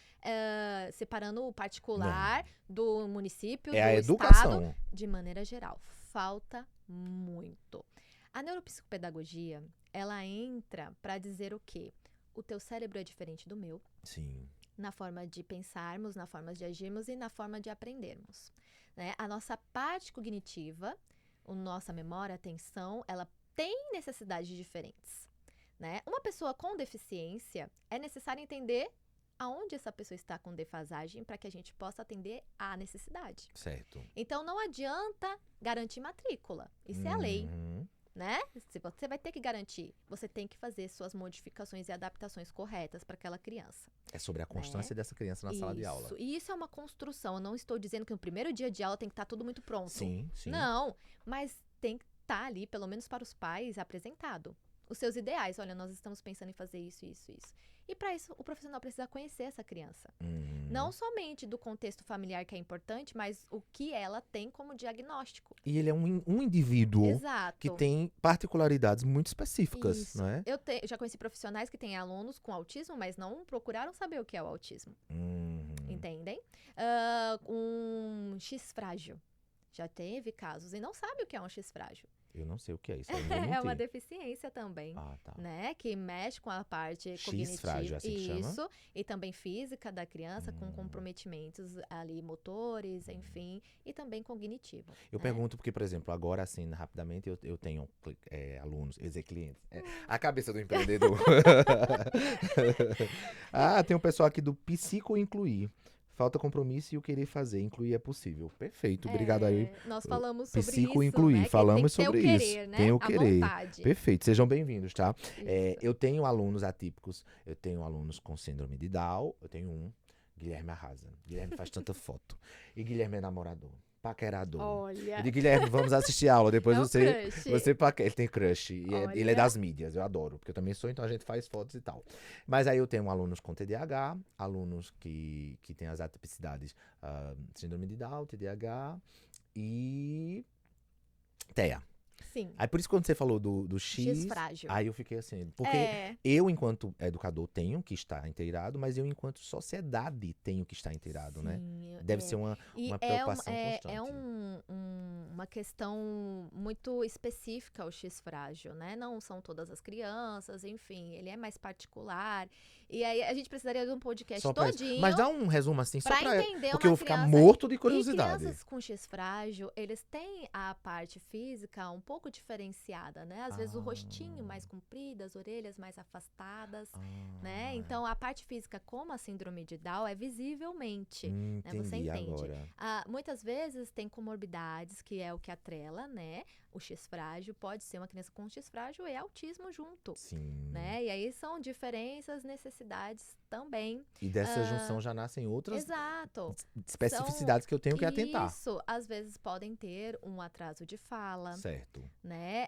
separando o particular do município, do a estado, educação. de maneira geral. Falta muito. A neuropsicopedagogia, ela entra para dizer o quê? O teu cérebro é diferente do meu. Sim. Na forma de pensarmos, na forma de agirmos e na forma de aprendermos. Né? A nossa parte cognitiva, a nossa memória, atenção, ela tem necessidades diferentes. Né? Uma pessoa com deficiência, é necessário entender aonde essa pessoa está com defasagem para que a gente possa atender à necessidade. Certo. Então, não adianta garantir matrícula. Isso é a lei. Né? Se você vai ter que garantir, você tem que fazer suas modificações e adaptações corretas para aquela criança. É sobre a constância dessa criança na sala de aula. E isso é uma construção. Eu não estou dizendo que no primeiro dia de aula tem que estar tudo muito pronto. Sim, sim. Não, mas tem que estar ali, pelo menos para os pais, apresentado. Os seus ideais. Olha, nós estamos pensando em fazer isso, isso, isso. E para isso, o profissional precisa conhecer essa criança. Não somente do contexto familiar, que é importante, mas o que ela tem como diagnóstico. E ele é um indivíduo que tem particularidades muito específicas, Isso. não é? Eu já conheci profissionais que têm alunos com autismo, mas não procuraram saber o que é o autismo. Entendem? Um X frágil. Já teve casos e não sabe o que é um X frágil. Eu não sei o que é isso. É uma deficiência também, tá. né? Que mexe com a parte cognitiva. X-frágil, assim que chama? Isso, e também física da criança, com comprometimentos ali motores, enfim, e também cognitivo. Eu pergunto porque, por exemplo, agora assim, rapidamente, eu tenho alunos, clientes. A cabeça do empreendedor. Tem um pessoal aqui do Psico-Incluir. Falta compromisso e o querer fazer. Incluir é possível. Perfeito. Obrigado aí. Nós falamos sobre Psico-incluir. isso, né? Falamos tem sobre o querer, isso. Né? Tem o a querer. vontade. Perfeito. Sejam bem-vindos, tá? Eu tenho alunos atípicos. Eu tenho alunos com síndrome de Down. Eu tenho um. Guilherme arrasa. Guilherme faz tanta foto. E Guilherme é namorador. Paquerador. Olha. Eu digo, Guilherme, vamos assistir a aula. Depois você paquera. Ele tem crush. E ele é das mídias. Eu adoro. Porque eu também sou, então a gente faz fotos e tal. Mas aí eu tenho alunos com TDAH, alunos que têm as atipicidades síndrome de Down, TDAH e TEA. Sim. Aí por isso quando você falou do X frágil. Aí eu fiquei assim, porque eu enquanto educador tenho que estar inteirado, mas eu enquanto sociedade tenho que estar inteirado, né? Deve ser uma preocupação constante. É uma questão muito específica o X frágil, né? Não são todas as crianças, enfim, ele é mais particular. E aí a gente precisaria de um podcast todinho. Mas dá um resumo assim, só pra entender porque eu vou ficar morto de curiosidade. E crianças com X frágil, eles têm a parte física um pouco diferenciada, né? Às vezes o rostinho mais comprido, as orelhas mais afastadas, né? Então a parte física, como a síndrome de Down, é visivelmente, né? Você entende? Muitas vezes tem comorbidades, que é o que atrela, né? O X frágil pode ser uma criança com X frágil e autismo junto, né? E aí são diferenças, necessidades também. E dessa junção já nascem outras Exato. especificidades que eu tenho que atentar. Isso, às vezes podem ter um atraso de fala. Certo. Né?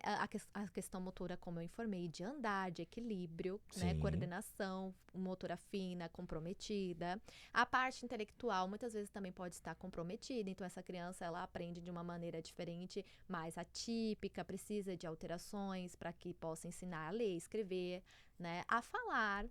A questão motora, como eu informei, de andar, de equilíbrio, né? Coordenação, motora fina, comprometida. A parte intelectual, muitas vezes também pode estar comprometida. Então, essa criança, ela aprende de uma maneira diferente, mais atípica, precisa de alterações para que possa ensinar a ler, escrever, né? A falar,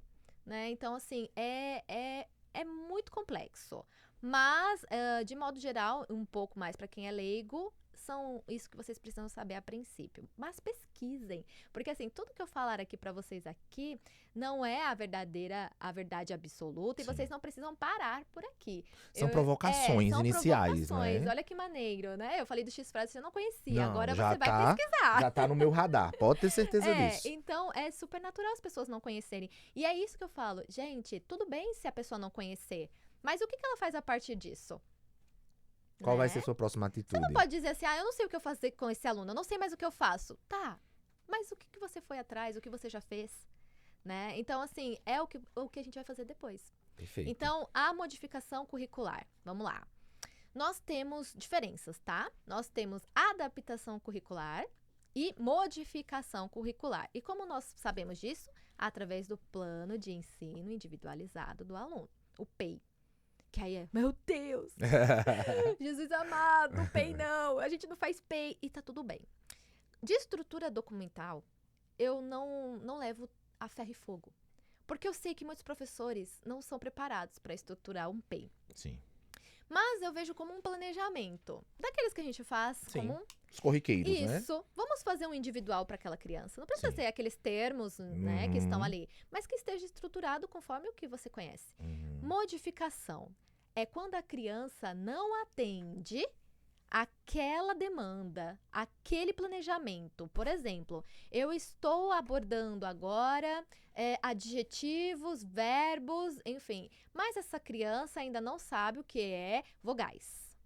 né? Então, assim, é muito complexo. Mas, de modo geral, um pouco mais para quem é leigo, são isso que vocês precisam saber a princípio. Mas pesquisem, porque assim, tudo que eu falar aqui para vocês aqui não é a verdade absoluta, e Sim. vocês não precisam parar por aqui. São provocações são iniciais, provocações. né? Olha que maneiro, né? Eu falei do X-Frases, você não conhecia, Não, agora já você vai tá, pesquisar. já tá no meu radar, pode ter certeza disso. Então é super natural as pessoas não conhecerem. E é isso que eu falo, gente, tudo bem se a pessoa não conhecer, mas o que ela faz a partir disso? Qual vai Né? ser sua próxima Você atitude? não pode dizer assim, eu não sei o que eu fazer com esse aluno, eu não sei mais o que eu faço. Tá, mas o que você foi atrás, o que você já fez? Né? Então, assim, é o que a gente vai fazer depois. Perfeito. Então, a modificação curricular, vamos lá. Nós temos diferenças, tá? Nós temos adaptação curricular e modificação curricular. E como nós sabemos disso? Através do plano de ensino individualizado do aluno, o PEI. Que aí é, meu Deus, Jesus amado, PEI não, a gente não faz PEI e tá tudo bem. De estrutura documental, eu não levo a ferro e fogo. Porque eu sei que muitos professores não são preparados para estruturar um PEI. Sim. Mas eu vejo como um planejamento. Daqueles que a gente faz Sim. como Os corriqueiros, né? isso. Vamos fazer um individual para aquela criança. Não precisa Sim. ser aqueles termos, né, que Uhum. estão ali, mas que esteja estruturado conforme o que você conhece. Uhum. Modificação é quando a criança não atende aquela demanda, aquele planejamento. Por exemplo, eu estou abordando agora adjetivos, verbos, enfim, mas essa criança ainda não sabe o que é vogais.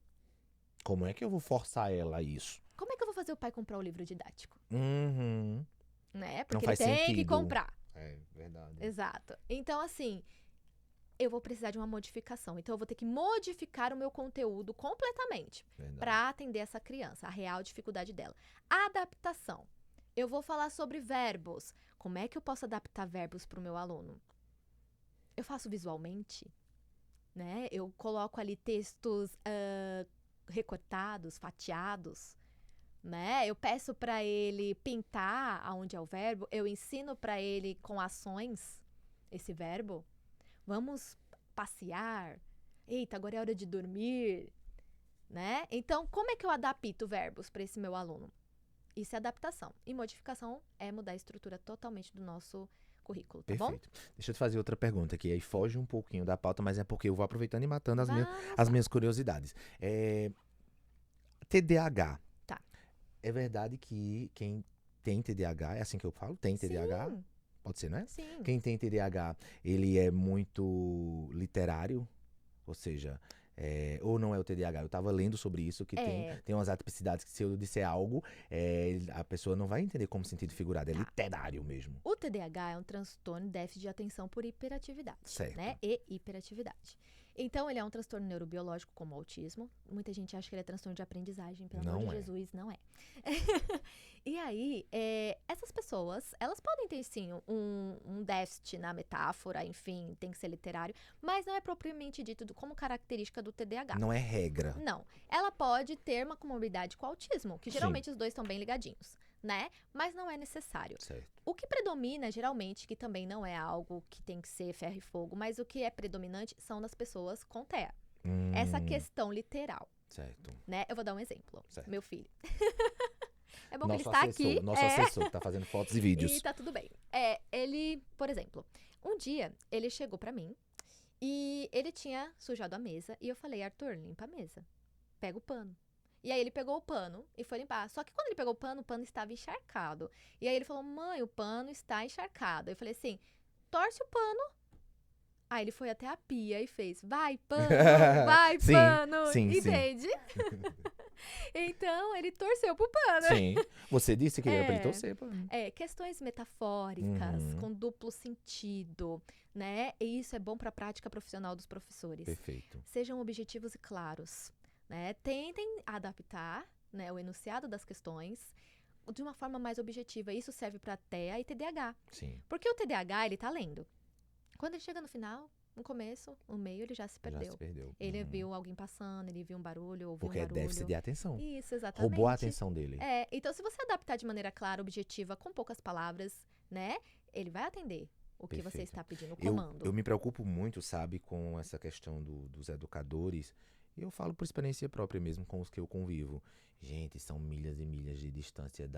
Como é que eu vou forçar ela a isso? Como é que eu vou fazer o pai comprar o livro didático? Uhum. Né? Porque faz ele tem que sentido. comprar. É verdade. Exato. Então, assim, eu vou precisar de uma modificação. Então, eu vou ter que modificar o meu conteúdo completamente Verdade. para atender essa criança, a real dificuldade dela. Adaptação. Eu vou falar sobre verbos. Como é que eu posso adaptar verbos para o meu aluno? Eu faço visualmente, né? Eu coloco ali textos recortados, fatiados, né? Eu peço para ele pintar aonde é o verbo. Eu ensino para ele com ações esse verbo. Vamos passear. Eita, agora é hora de dormir, né? Então, como é que eu adapto verbos para esse meu aluno? Isso é adaptação. E modificação é mudar a estrutura totalmente do nosso currículo, tá bom? Perfeito. Deixa eu te fazer outra pergunta aqui. Aí foge um pouquinho da pauta, mas é porque eu vou aproveitando e matando Vamos as lá. minhas curiosidades. TDAH. Tá. É verdade que quem tem TDAH, é assim que eu falo? Tem TDAH? Sim, Pode ser, né? sim. Quem tem TDAH, ele é muito literário, ou seja, ou não é o TDAH. Eu estava lendo sobre isso, que tem umas atipicidades que se eu disser algo, a pessoa não vai entender como sentido figurado, é literário mesmo. O TDAH é um transtorno de déficit de atenção por hiperatividade, Certo. né? E hiperatividade. Então, ele é um transtorno neurobiológico como o autismo. Muita gente acha que ele é transtorno de aprendizagem, pelo amor Não de é. Jesus, não é. E aí, essas pessoas, elas podem ter sim um déficit na metáfora, enfim, tem que ser literário, mas não é propriamente dito como característica do TDAH. Não é regra. Não. Ela pode ter uma comorbidade com o autismo, que geralmente os dois estão bem ligadinhos, né? Mas não é necessário. Certo. O que predomina, geralmente, que também não é algo que tem que ser ferro e fogo, mas o que é predominante são nas pessoas com TEA. Essa questão literal, Certo. né? Eu vou dar um exemplo. Certo. Meu filho. É bom que ele Nosso está assessor, aqui. nosso assessor, que tá fazendo fotos e vídeos. E tá tudo bem. Ele, por exemplo, um dia ele chegou pra mim e ele tinha sujado a mesa e eu falei, Arthur, limpa a mesa. Pega o pano. E aí ele pegou o pano e foi limpar. Só que quando ele pegou o pano estava encharcado. E aí ele falou, mãe, o pano está encharcado. Eu falei assim, torce o pano. Aí ele foi até a pia e fez, vai pano, vai Sim, pano. sim, sim. Entende? Então ele torceu pro pano. Sim. Você disse que era pra ele torcer. Pô. Questões metafóricas, Uhum. com duplo sentido, né? E isso é bom para a prática profissional dos professores. Perfeito. Sejam objetivos e claros, né? Tentem adaptar, né, o enunciado das questões de uma forma mais objetiva. Isso serve para TEA e TDAH. Sim. Porque o TDAH, ele tá lendo. Quando ele chega no final, no começo, no meio, ele já se perdeu. Já se perdeu. Ele Uhum. viu alguém passando, ele viu um barulho, ouviu Porque um é barulho. déficit de atenção. Isso, exatamente. Roubou a atenção dele. Então se você adaptar de maneira clara, objetiva, com poucas palavras, né? Ele vai atender o que você Perfeito. está pedindo, o Eu, comando. eu me preocupo muito, sabe, com essa questão dos educadores. E eu falo por experiência própria mesmo com os que eu convivo. Gente, são milhas e milhas de distância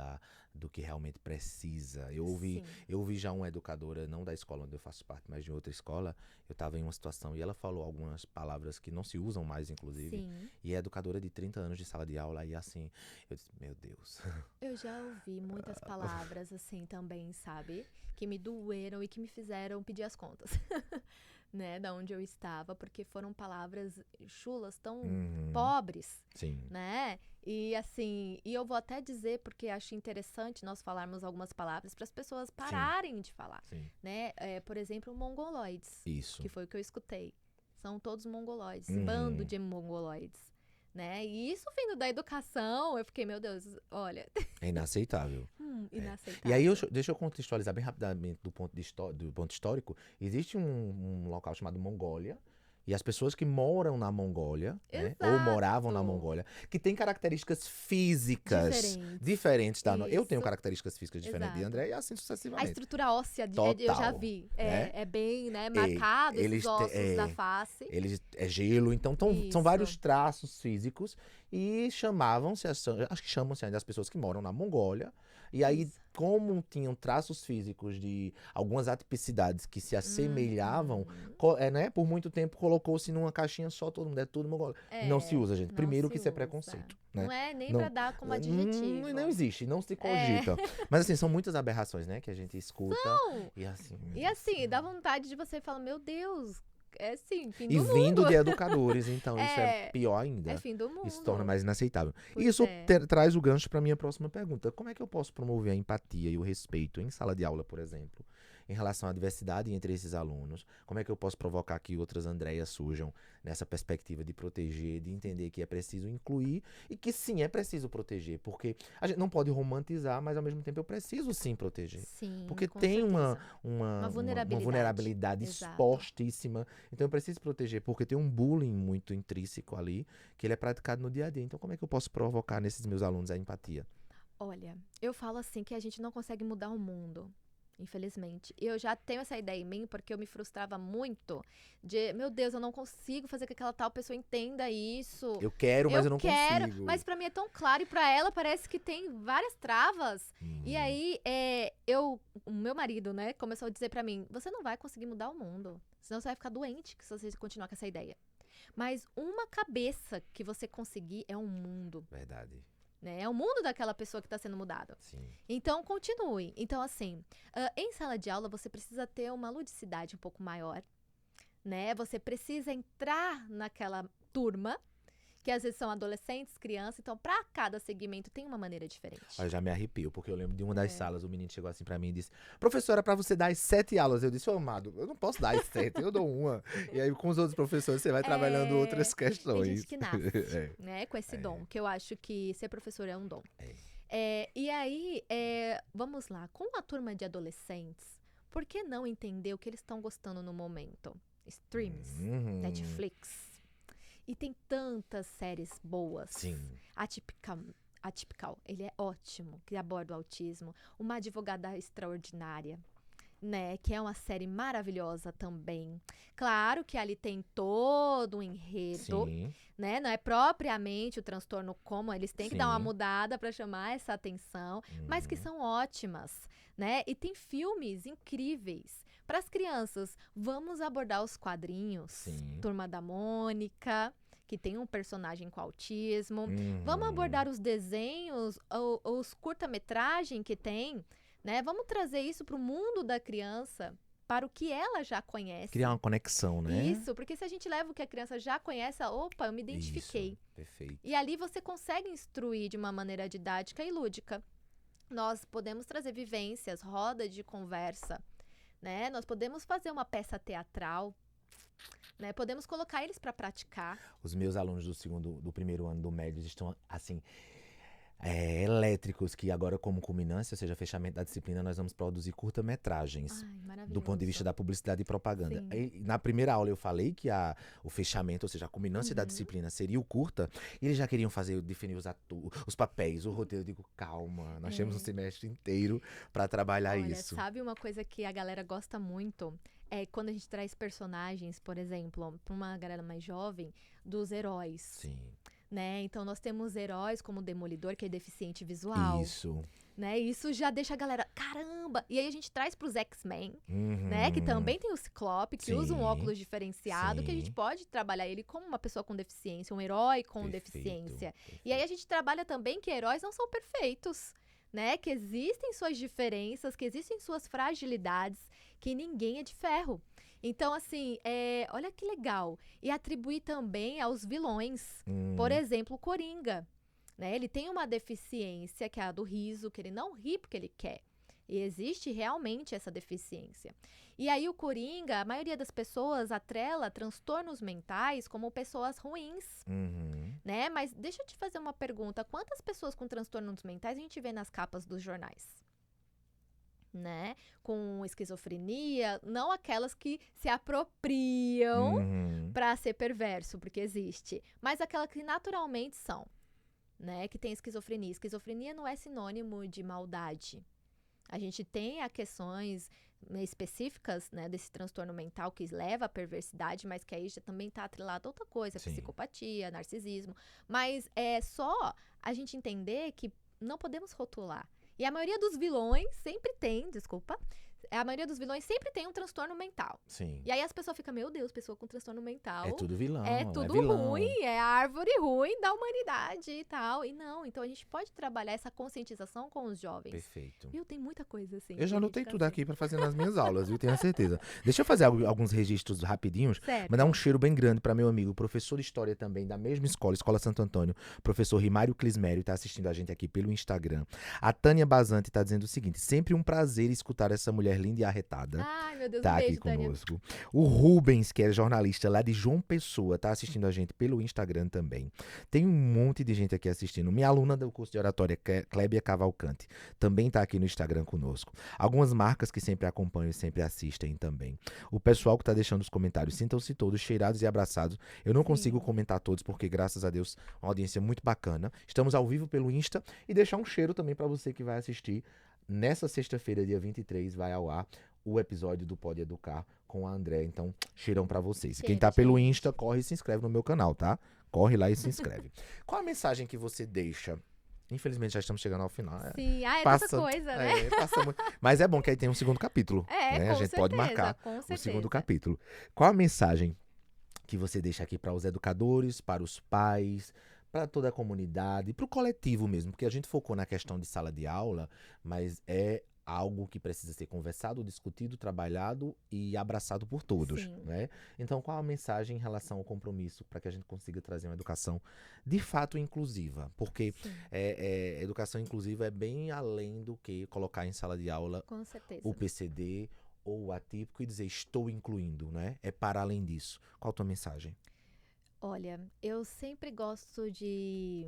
do que realmente precisa. Sim, Eu ouvi já uma educadora, não da escola onde eu faço parte, mas de outra escola. Eu estava em uma situação e ela falou algumas palavras que não se usam mais, inclusive. sim. E é educadora de 30 anos de sala de aula. E assim, eu disse, meu Deus. Eu já ouvi muitas palavras assim também, sabe? Que me doeram e que me fizeram pedir as contas, né? Da onde eu estava, porque foram palavras chulas, tão Uhum, pobres, sim, né? E assim, e eu vou até dizer, porque acho interessante nós falarmos algumas palavras para as pessoas sim, pararem de falar, sim. né? Por exemplo, mongoloides, Isso. que foi o que eu escutei. São todos mongoloides, bando Uhum. de mongoloides, né? E isso vindo da educação, eu fiquei, meu Deus, olha, É inaceitável. É. E aí, inaceitável. deixa eu contextualizar bem rapidamente do ponto histórico. Existe um local chamado Mongólia, e as pessoas que moram na Mongólia, né, ou moravam na Exato. Mongólia, que têm características físicas Diferentes. diferentes da nossa. Eu tenho Isso, características físicas diferentes de exato. André, e assim A sucessivamente. estrutura óssea, eu já Total, vi. né? É bem, né, E marcado esses eles, te- ossos da é, face. eles é gelo, então são Isso. vários traços físicos e chamavam-se, acho que chamam-se ainda as pessoas que moram na Mongólia. E aí, Isso. como tinham traços físicos de algumas atipicidades que se assemelhavam, Uhum. né, por muito tempo colocou-se numa caixinha só, todo mundo é tudo Mongólia. Não se usa, gente. Não Primeiro se que isso é usa. preconceito, né? Não é nem Não, pra dar como não adjetivo. existe, não se É. cogita. Mas assim, são muitas aberrações, né, que a gente escuta Não. e assim, meu E Deus. assim, dá vontade de você falar, meu Deus, é assim, fim E do vindo mundo. de educadores, então isso é É, pior é ainda. fim do Isso torna mundo. mais inaceitável. E Pois isso é. traz o gancho para minha próxima pergunta. Como é que eu posso promover a empatia e o respeito em sala de aula, por exemplo, em relação à diversidade entre esses alunos? Como é que eu posso provocar que outras Andréias surjam nessa perspectiva de proteger, de entender que é preciso incluir e que sim, é preciso proteger? Porque a gente não pode romantizar, mas ao mesmo tempo eu preciso sim proteger. Sim, Porque com tem certeza. Uma uma vulnerabilidade. vulnerabilidade Exato. expostíssima. Então eu preciso proteger, porque tem um bullying muito intrínseco ali, que ele é praticado no dia a dia. Então como é que eu posso provocar nesses meus alunos a empatia? Olha, eu falo assim que a gente não consegue mudar o mundo, infelizmente. E eu já tenho essa ideia em mim porque eu me frustrava muito de, meu Deus, eu não consigo fazer com que aquela tal pessoa entenda isso. Eu quero, mas Eu eu não quero, consigo. mas pra mim é tão claro e pra ela parece que tem várias travas. E Hum, aí, o meu marido, né, começou a dizer pra mim: você não vai conseguir mudar o mundo, senão você vai ficar doente se você continuar com essa ideia. Mas uma cabeça que você conseguir é um mundo, verdade. né? É o mundo daquela pessoa que está sendo mudada. Sim. Então, continue. Então, assim, em sala de aula, você precisa ter uma ludicidade um pouco maior, né? Você precisa entrar naquela turma, que às vezes são adolescentes, crianças. Então, para cada segmento, tem uma maneira diferente. Olha, já me arrepio, porque eu lembro de uma das É. salas, o menino chegou assim pra mim e disse: professora, pra você dar as 7 aulas. Eu disse: ô, amado, eu não posso dar as 7, eu dou uma. E aí, com os outros professores, você vai trabalhando outras Tem questões. gente que nasce, É, né, com esse dom, que eu acho que ser professor é um dom. é. E aí, vamos lá, com a turma de adolescentes, por que não entender o que eles estão gostando no momento? Streams, Uhum. Netflix. E tem tantas séries boas. Sim. Atypical, ele é ótimo, que aborda o autismo. Uma advogada extraordinária, né? Que é uma série maravilhosa também. Claro que ali tem todo um enredo, Sim. né? Não é propriamente o transtorno como eles têm que dar uma Sim. mudada para chamar essa atenção, mas que Uhum. são ótimas, né? E tem filmes incríveis. Para as crianças, vamos abordar os quadrinhos. Sim. Turma da Mônica, que tem um personagem com autismo. Uhum. Vamos abordar os desenhos, os curta-metragem que tem, né? Vamos trazer isso para o mundo da criança, para o que ela já conhece. Criar uma conexão, né? Isso, porque se a gente leva o que a criança já conhece, opa, eu me identifiquei. Isso, perfeito. E ali você consegue instruir de uma maneira didática e lúdica. Nós podemos trazer vivências, roda de conversa, né? Nós podemos fazer uma peça teatral, né? Podemos colocar eles para praticar. Os meus alunos do primeiro ano do médio estão assim elétricos, que agora, como culminância, ou seja, fechamento da disciplina, nós vamos produzir curta-metragens. Ai, Do ponto de vista maravilhoso. da publicidade e propaganda. Sim. E na primeira aula eu falei que o fechamento, ou seja, a culminância da Uhum. disciplina seria o curta, e eles já queriam definir os papéis, o roteiro. Eu digo, calma, nós temos um É. semestre inteiro para trabalhar Olha, isso. sabe uma coisa que a galera gosta muito? É quando a gente traz personagens, por exemplo, para uma galera mais jovem, dos heróis, Sim. né? Então nós temos heróis como o Demolidor, que é deficiente visual, Isso. né? Isso já deixa a galera, caramba! E aí a gente traz pros X-Men, né? Que Uhum. também tem o Ciclope, que usa um Sim. óculos diferenciado, que a gente Sim. pode trabalhar ele como uma pessoa com deficiência, um herói com Perfeito, deficiência. E perfeito. aí a gente trabalha também que heróis não são perfeitos, né? Que existem suas diferenças, que existem suas fragilidades, que ninguém é de ferro. Então, assim, olha que legal. E atribuir também aos vilões. Por exemplo, o Coringa, né? Ele tem uma deficiência, que é a do riso, que ele não ri porque ele quer. E existe realmente essa deficiência. E aí o Coringa, a maioria das pessoas atrela transtornos mentais como pessoas ruins, Uhum. né? Mas deixa eu te fazer uma pergunta. Quantas pessoas com transtornos mentais a gente vê nas capas dos jornais? Né? Com esquizofrenia, não aquelas que se apropriam Uhum. para ser perverso, porque existe, mas aquelas que naturalmente são, né? Que tem esquizofrenia. Esquizofrenia não é sinônimo de maldade. A gente tem questões específicas, né, desse transtorno mental que leva à perversidade, mas que aí já também está atrelado a outra coisa, Sim. psicopatia, narcisismo. Mas é só a gente entender que não podemos rotular. E a maioria dos vilões sempre tem, a maioria dos vilões sempre tem um transtorno mental. Sim. E aí as pessoas ficam, meu Deus, pessoa com transtorno mental. É tudo vilão. É tudo vilão. ruim, é a árvore ruim da humanidade e tal. E não, então a gente pode trabalhar essa conscientização com os jovens. Perfeito. Viu, tem muita coisa assim. Eu que já a gente anotei fica tudo assim. aqui pra fazer nas minhas aulas, viu? Tenho certeza. Deixa eu fazer alguns registros rapidinhos. Certo. Mandar um cheiro bem grande para meu amigo, professor de história também, da mesma escola, Escola Santo Antônio, professor Rimário Clismério, tá assistindo a gente aqui pelo Instagram. A Tânia Bazante tá dizendo o seguinte: sempre um prazer escutar essa mulher linda e arretada. Ai, meu Deus, Tá um aqui beijo, Tânia. conosco. O Rubens, que é jornalista lá de João Pessoa, tá assistindo a gente pelo Instagram também. Tem um monte de gente aqui assistindo. Minha aluna do curso de oratória, Clébia Cavalcante, também tá aqui no Instagram conosco. Algumas marcas que sempre acompanham e sempre assistem também. O pessoal que tá deixando os comentários, sintam-se todos cheirados e abraçados. Eu não Sim. consigo comentar todos, porque graças a Deus, uma audiência muito bacana. Estamos ao vivo pelo Insta e deixar um cheiro também para você que vai assistir. Nessa sexta-feira, dia 23, vai ao ar o episódio do Pode Educar com a André. Então, cheirão pra vocês. E quem Cheiro, tá pelo gente. Insta, corre e se inscreve no meu canal, tá? Corre lá e se inscreve. Qual a mensagem que você deixa? Infelizmente, já estamos chegando ao final. Sim, é Passa- tanta coisa, né? Passa muito. Mas é bom que aí tem um segundo capítulo. É, né? com A gente pode certeza, marcar com o certeza. segundo capítulo. Qual a mensagem que você deixa aqui para os educadores, para os pais, para toda a comunidade, para o coletivo mesmo? Porque a gente focou na questão de sala de aula, mas é algo que precisa ser conversado, discutido, trabalhado e abraçado por todos, Sim. né? Então, qual a mensagem em relação ao compromisso para que a gente consiga trazer uma educação de fato inclusiva? Porque Sim, educação inclusiva é bem além do que colocar em sala de aula com certeza. o PCD ou o atípico e dizer estou incluindo, né? É para além disso. Qual a tua mensagem? Olha, eu sempre gosto de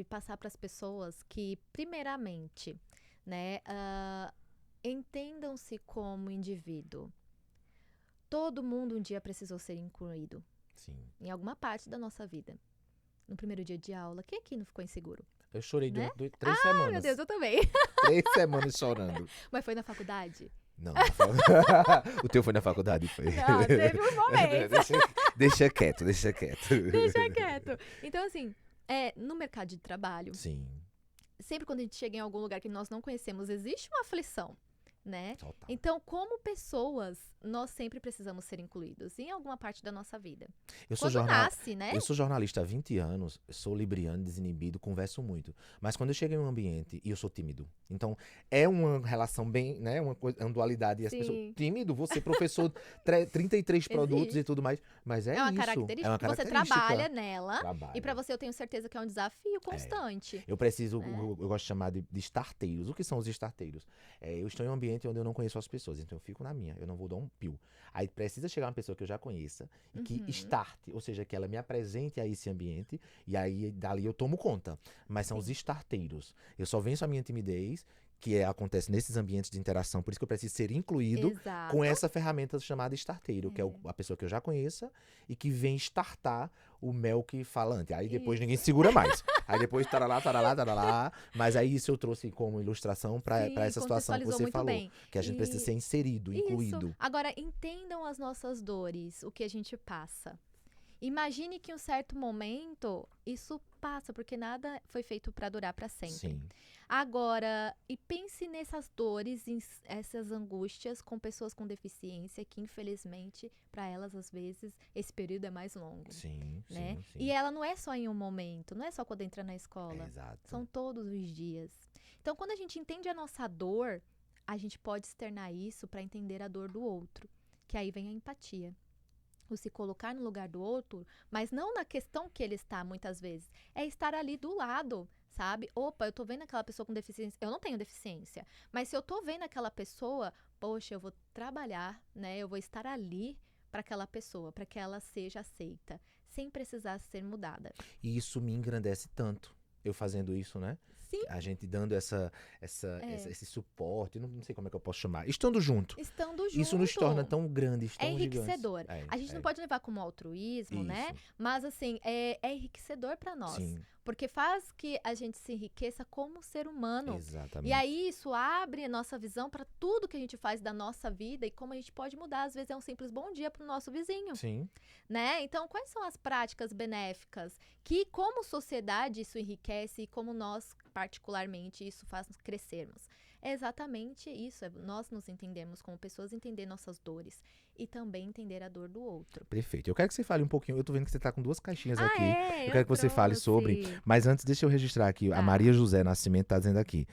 passar para as pessoas que, primeiramente, né, entendam-se como indivíduo. Todo mundo um dia precisou ser incluído Sim. em alguma parte da nossa vida. No primeiro dia de aula, quem aqui não ficou inseguro? Eu chorei Né? durante 3 Ai, semanas. meu Deus, eu também. 3 semanas chorando. Mas foi na faculdade? Não, o teu foi na faculdade, foi? Não, teve uns momentos. deixa quieto, deixa quieto. Deixa quieto. Então, assim, no mercado de trabalho, Sim, sempre quando a gente chega em algum lugar que nós não conhecemos, existe uma aflição, né? total. Então, como pessoas, nós sempre precisamos ser incluídos em alguma parte da nossa vida. Eu sou, Quando nasce, né? eu sou jornalista há 20 anos, sou libriano, desinibido, converso muito. Mas quando eu chego em um ambiente e eu sou tímido, então é uma relação bem, né? Uma uma dualidade. E as Sim. pessoas, tímido, você professor, 33 produtos Existe. e tudo mais. Mas é É uma isso. característica É uma que você característica. trabalha nela. Trabalho. E pra você, eu tenho certeza que é um desafio constante. Eu preciso, É. eu gosto de chamar de starteiros. O que são os starteiros? Eu estou em um ambiente ambiente onde eu não conheço as pessoas. Então eu fico na minha, eu não vou dar um pio. Aí precisa chegar uma pessoa que eu já conheça e que starte, ou seja, que ela me apresente a esse ambiente e aí dali eu tomo conta. Mas são os starteiros. Eu só venço a minha timidez, que acontece nesses ambientes de interação, por isso que eu preciso ser incluído Exato. com essa ferramenta chamada starteiro, que é a pessoa que eu já conheça e que vem startar o Melk falante. Aí depois ninguém segura mais. Aí depois tarará, tarará, tarará. Mas aí isso eu trouxe como ilustração para Sim, essa situação que contextualizou você muito falou. bem. Que a gente precisa ser inserido, incluído. Isso. Agora, entendam as nossas dores, o que a gente passa. Imagine que em um certo momento isso passa, porque nada foi feito para durar para sempre. Sim. Agora, e pense nessas dores, essas angústias com pessoas com deficiência, que infelizmente, para elas, às vezes, esse período é mais longo. Sim, né? sim, sim. E ela não é só em um momento, não é só quando entra na escola. Exato. São todos os dias. Então, quando a gente entende a nossa dor, a gente pode externar isso para entender a dor do outro. Que aí vem a empatia. O se colocar no lugar do outro, mas não na questão que ele está, muitas vezes. É estar ali do lado, sabe? Opa, eu tô vendo aquela pessoa com deficiência. Eu não tenho deficiência. Mas se eu tô vendo aquela pessoa, poxa, eu vou trabalhar, né? Eu vou estar ali para aquela pessoa, para que ela seja aceita, sem precisar ser mudada. E isso me engrandece tanto, eu fazendo isso, né? Sim. A gente dando esse suporte, não sei como é que eu posso chamar. Estando junto. Estando junto. Isso nos torna tão grandes, tão É enriquecedor. gigantes. A gente não pode levar como altruísmo, né? Isso. Mas, assim, é enriquecedor para nós. Sim, Porque faz que a gente se enriqueça como ser humano. exatamente. E aí isso abre a nossa visão para tudo que a gente faz da nossa vida e como a gente pode mudar. Às vezes é um simples bom dia para o nosso vizinho, Sim. né? Então, quais são as práticas benéficas que, como sociedade, isso enriquece e como nós, particularmente, isso faz nos crescermos? É exatamente isso. Nós nos entendemos como pessoas, entender nossas dores e também entender a dor do outro. Perfeito. Eu quero que você fale um pouquinho. Eu tô vendo que você tá com 2 caixinhas aqui. Eu quero que você fale sobre. Mas antes, deixa eu registrar aqui. Tá. A Maria José Nascimento tá dizendo aqui.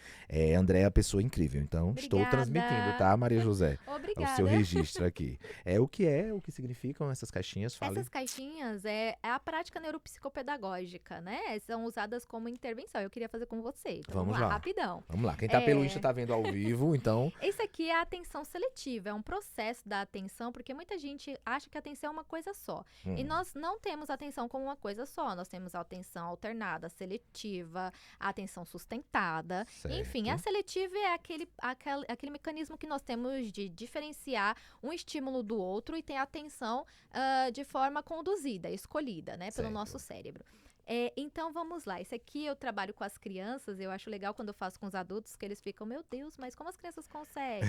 André é a pessoa incrível. Então, estou Obrigada. transmitindo, tá, Maria José? Obrigada. O seu registro aqui. O que significam essas caixinhas? Fale. Essas caixinhas é a prática neuropsicopedagógica, né? São usadas como intervenção. Eu queria fazer com você. Então, Vamos lá. Rapidão. Vamos lá. Quem tá pelo Insta tá vendo ao vivo, então. Esse aqui é a atenção seletiva. É um processo da atenção, porque muita gente acha que a atenção é uma coisa só. E nós não temos atenção como uma coisa só. Nós temos a atenção alternada, seletiva, a atenção sustentada. Certo. Enfim, a seletiva é aquele mecanismo que nós temos de diferenciar um estímulo do outro e ter a atenção de forma conduzida, escolhida, né, pelo Certo. nosso cérebro. Então, vamos lá. Esse aqui eu trabalho com as crianças. Eu acho legal quando eu faço com os adultos, que eles ficam, meu Deus, mas como as crianças conseguem?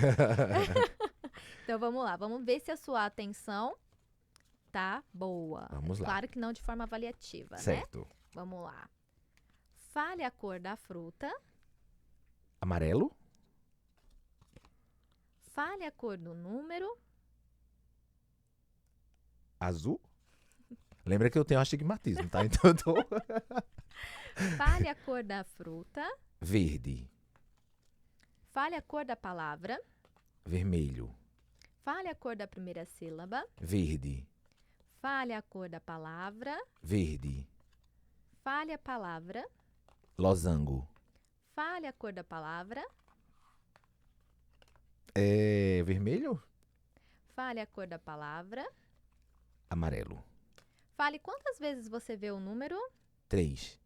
Então, vamos lá. Vamos ver se a sua atenção tá boa. Vamos lá. Claro que não de forma avaliativa, né? Certo. Vamos lá. Fale a cor da fruta. Amarelo? Fale a cor do número. Azul? Lembra que eu tenho astigmatismo, tá? Então eu tô. Fale a cor da fruta. Verde. Fale a cor da palavra. Vermelho. Fale a cor da primeira sílaba. Verde. Fale a cor da palavra. Verde. Fale a palavra. Losango. Fale a cor da palavra. Vermelho? Fale a cor da palavra. Amarelo. Fale quantas vezes você vê o número. 3.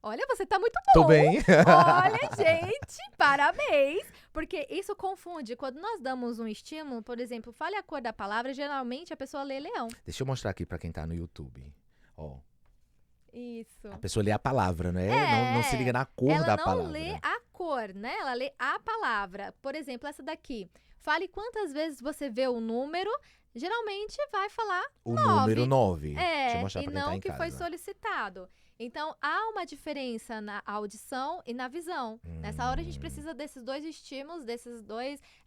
Olha, você tá muito bom. Tô bem. Olha, gente, parabéns. Porque isso confunde. Quando nós damos um estímulo, por exemplo, fale a cor da palavra, geralmente a pessoa lê leão. Deixa eu mostrar aqui pra quem tá no YouTube. Ó, Isso. a pessoa lê a palavra, né? Não se liga na cor Ela da não palavra. lê a cor, né? Ela lê a palavra. Por exemplo, essa daqui. Fale quantas vezes você vê o número. Geralmente vai falar O 9. número 9. Deixa eu mostrar e pra quem tá não em que casa. foi solicitado. Então, há uma diferença na audição e na visão. Nessa hora, a gente precisa desses dois estímulos,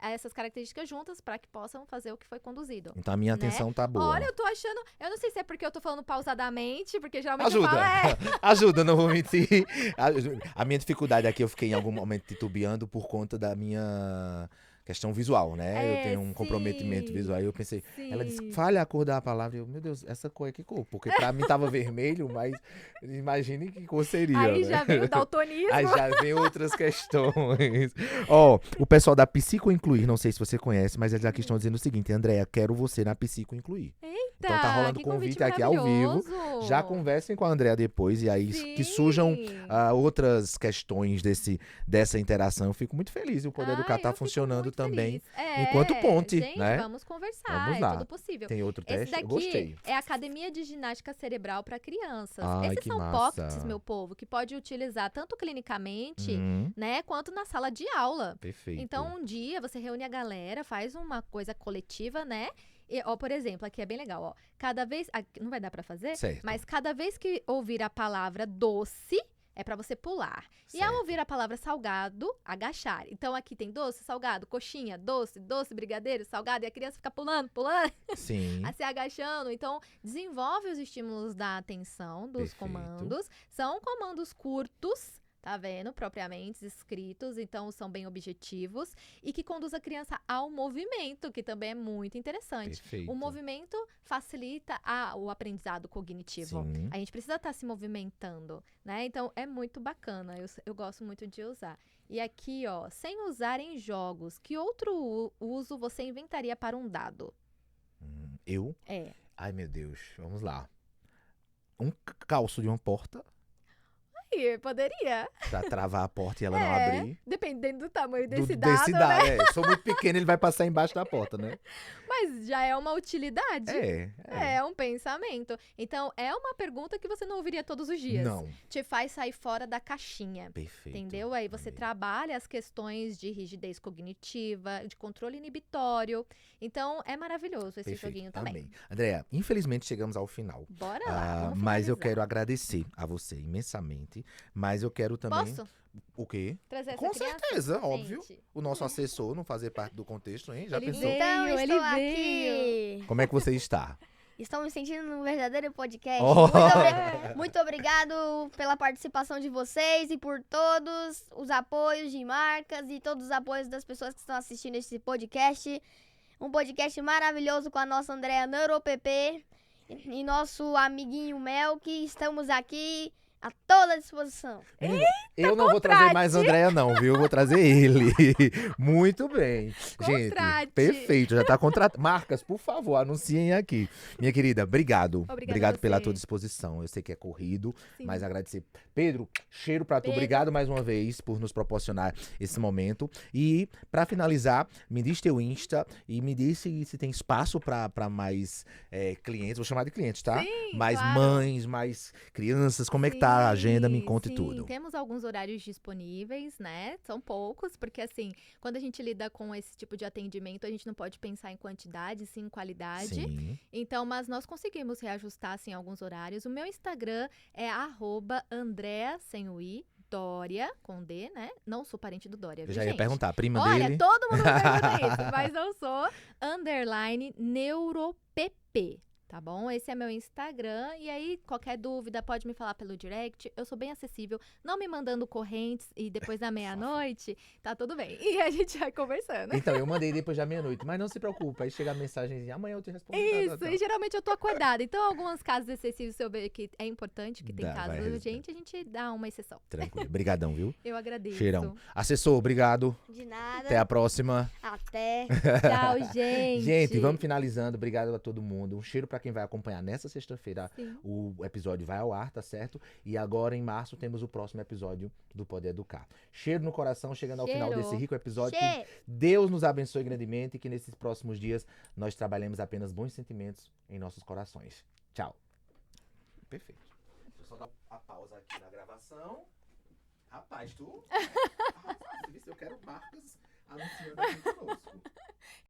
essas características juntas para que possam fazer o que foi conduzido. Então a minha né? atenção tá boa. Olha, eu tô achando... Eu não sei se é porque eu tô falando pausadamente, porque geralmente Ajuda. eu falo... Ajuda, não vou mentir. A minha dificuldade aqui, eu fiquei em algum momento titubeando por conta da minha... questão visual, né? Eu tenho um comprometimento visual. Aí eu pensei, ela disse, fale a cor da palavra. Eu, meu Deus, essa cor é que cor? Porque pra mim tava vermelho, mas imagine que cor seria, Aí né? já vem o daltonismo. Aí já vem outras questões. Ó, o pessoal da Psico Incluir, não sei se você conhece, mas eles aqui estão dizendo o seguinte, Andréia, quero você na Psico Incluir. Então tá rolando que convite aqui ao vivo. maravilhoso. Já conversem com a Andréa depois e aí que surjam outras questões dessa interação. Eu fico muito feliz. E o Poder Educar tá funcionando também enquanto ponte, gente, né? vamos conversar, Vamos lá. é tudo possível. Tem outro Esse teste? daqui Eu gostei. é a Academia de Ginástica Cerebral para Crianças. Ai, Esses que são massa. pockets, meu povo, que pode utilizar tanto clinicamente, Uhum, né, quanto na sala de aula. perfeito. Então, um dia você reúne a galera, faz uma coisa coletiva, né? E, ó, por exemplo, aqui é bem legal, ó. Cada vez, não vai dar pra fazer, Certo. mas cada vez que ouvir a palavra doce, é pra você pular. E ao Certo. ouvir a palavra salgado, agachar. Então aqui tem doce, salgado, coxinha, doce, brigadeiro, salgado, e a criança fica pulando, Sim, se agachando. Então, desenvolve os estímulos da atenção dos Perfeito. comandos. São comandos curtos, tá vendo? Propriamente escritos, então são bem objetivos. E que conduz a criança ao movimento, que também é muito interessante. perfeito. O movimento facilita o aprendizado cognitivo. Sim. A gente precisa estar se movimentando, né? Então, é muito bacana. Eu gosto muito de usar. E aqui, ó, sem usar em jogos, que outro uso você inventaria para um dado? Eu? É. Ai, meu Deus. Vamos lá. Um calço de uma porta Aí, poderia. pra travar a porta e ela não abrir. Dependendo do tamanho Do- desse dado, desse né? dado, é. Eu sou muito pequeno, ele vai passar embaixo da porta, né? Mas já é uma utilidade. É. É um pensamento. Então, é uma pergunta que você não ouviria todos os dias. Não. Te faz sair fora da caixinha. Perfeito. Entendeu? Aí você Amei. trabalha as questões de rigidez cognitiva, de controle inibitório. Então, é maravilhoso esse Perfeito. joguinho também. Amei. Andréa, infelizmente chegamos ao final. Bora lá, vamos Mas eu finalizar. quero agradecer a você imensamente. Mas eu quero também. Posso O quê? trazer essa Com criança? certeza, óbvio. Gente, O nosso assessor não fazer parte do contexto, hein? Já Ele pensou? veio. Então, ele estou veio. aqui. Como é que você está? Estou me sentindo num verdadeiro podcast. Oh. Muito obrigado pela participação de vocês e por todos os apoios de marcas e todos os apoios das pessoas que estão assistindo esse podcast. Um podcast maravilhoso com a nossa Andréa NeuroPP e nosso amiguinho Mel, que estamos aqui a toda disposição. Menina, eu não vou trazer mais Andréia, não, viu? Eu vou trazer ele. Muito bem. Gente, Contrate. perfeito. Já tá contratado. Marcas, por favor, anunciem aqui. Minha querida, obrigado. Obrigada a Obrigado pela você. tua disposição. Eu sei que é corrido, Sim. mas agradecer. Pedro, cheiro pra tu. Pedro. Obrigado mais uma vez por nos proporcionar esse momento. E pra finalizar, me diz teu Insta e me diz se tem espaço pra mais clientes. Vou chamar de clientes, tá? Sim, mais claro. mães, mais crianças. Como é que tá a agenda? Me conte sim, tudo. Temos alguns horários disponíveis, né? São poucos, porque assim, quando a gente lida com esse tipo de atendimento, a gente não pode pensar em quantidade, sim em qualidade. Sim. Então, mas nós conseguimos reajustar, assim, alguns horários. O meu Instagram é @Andrea, sem o I, Dória, com D, né? Não sou parente do Dória, Eu viu, já ia gente? perguntar, prima Olha, dele? todo mundo me pergunta isso, mas eu sou _neuropp, tá bom? Esse é meu Instagram, e aí qualquer dúvida pode me falar pelo direct, eu sou bem acessível, não me mandando correntes e depois da meia-noite, tá tudo bem. E a gente vai conversando. Então, eu mandei depois da meia-noite, mas não se preocupe, aí chega a mensagem, amanhã eu te respondo. Isso, e geralmente eu tô acordada, então alguns casos excessivos, se eu ver que é importante, que tem Vai casos resolver. urgentes, a gente dá uma exceção. Tranquilo, brigadão, viu? Eu agradeço. Cheirão. Assessor, obrigado. De nada. Até a próxima. Até. Tchau, gente. Gente, vamos finalizando. Obrigado a todo mundo. Um cheiro pra quem vai acompanhar nessa sexta-feira. Sim. O episódio vai ao ar, tá certo? E agora, em março, temos o próximo episódio do Poder Educar. Cheiro no coração, chegando ao final Cheiro. desse rico episódio. Che. Que Deus nos abençoe grandemente e que nesses próximos dias nós trabalhemos apenas bons sentimentos em nossos corações. Tchau. Perfeito. Deixa eu só dar a pausa aqui na gravação. Rapaz, tu... eu quero marcas anunciando aqui conosco.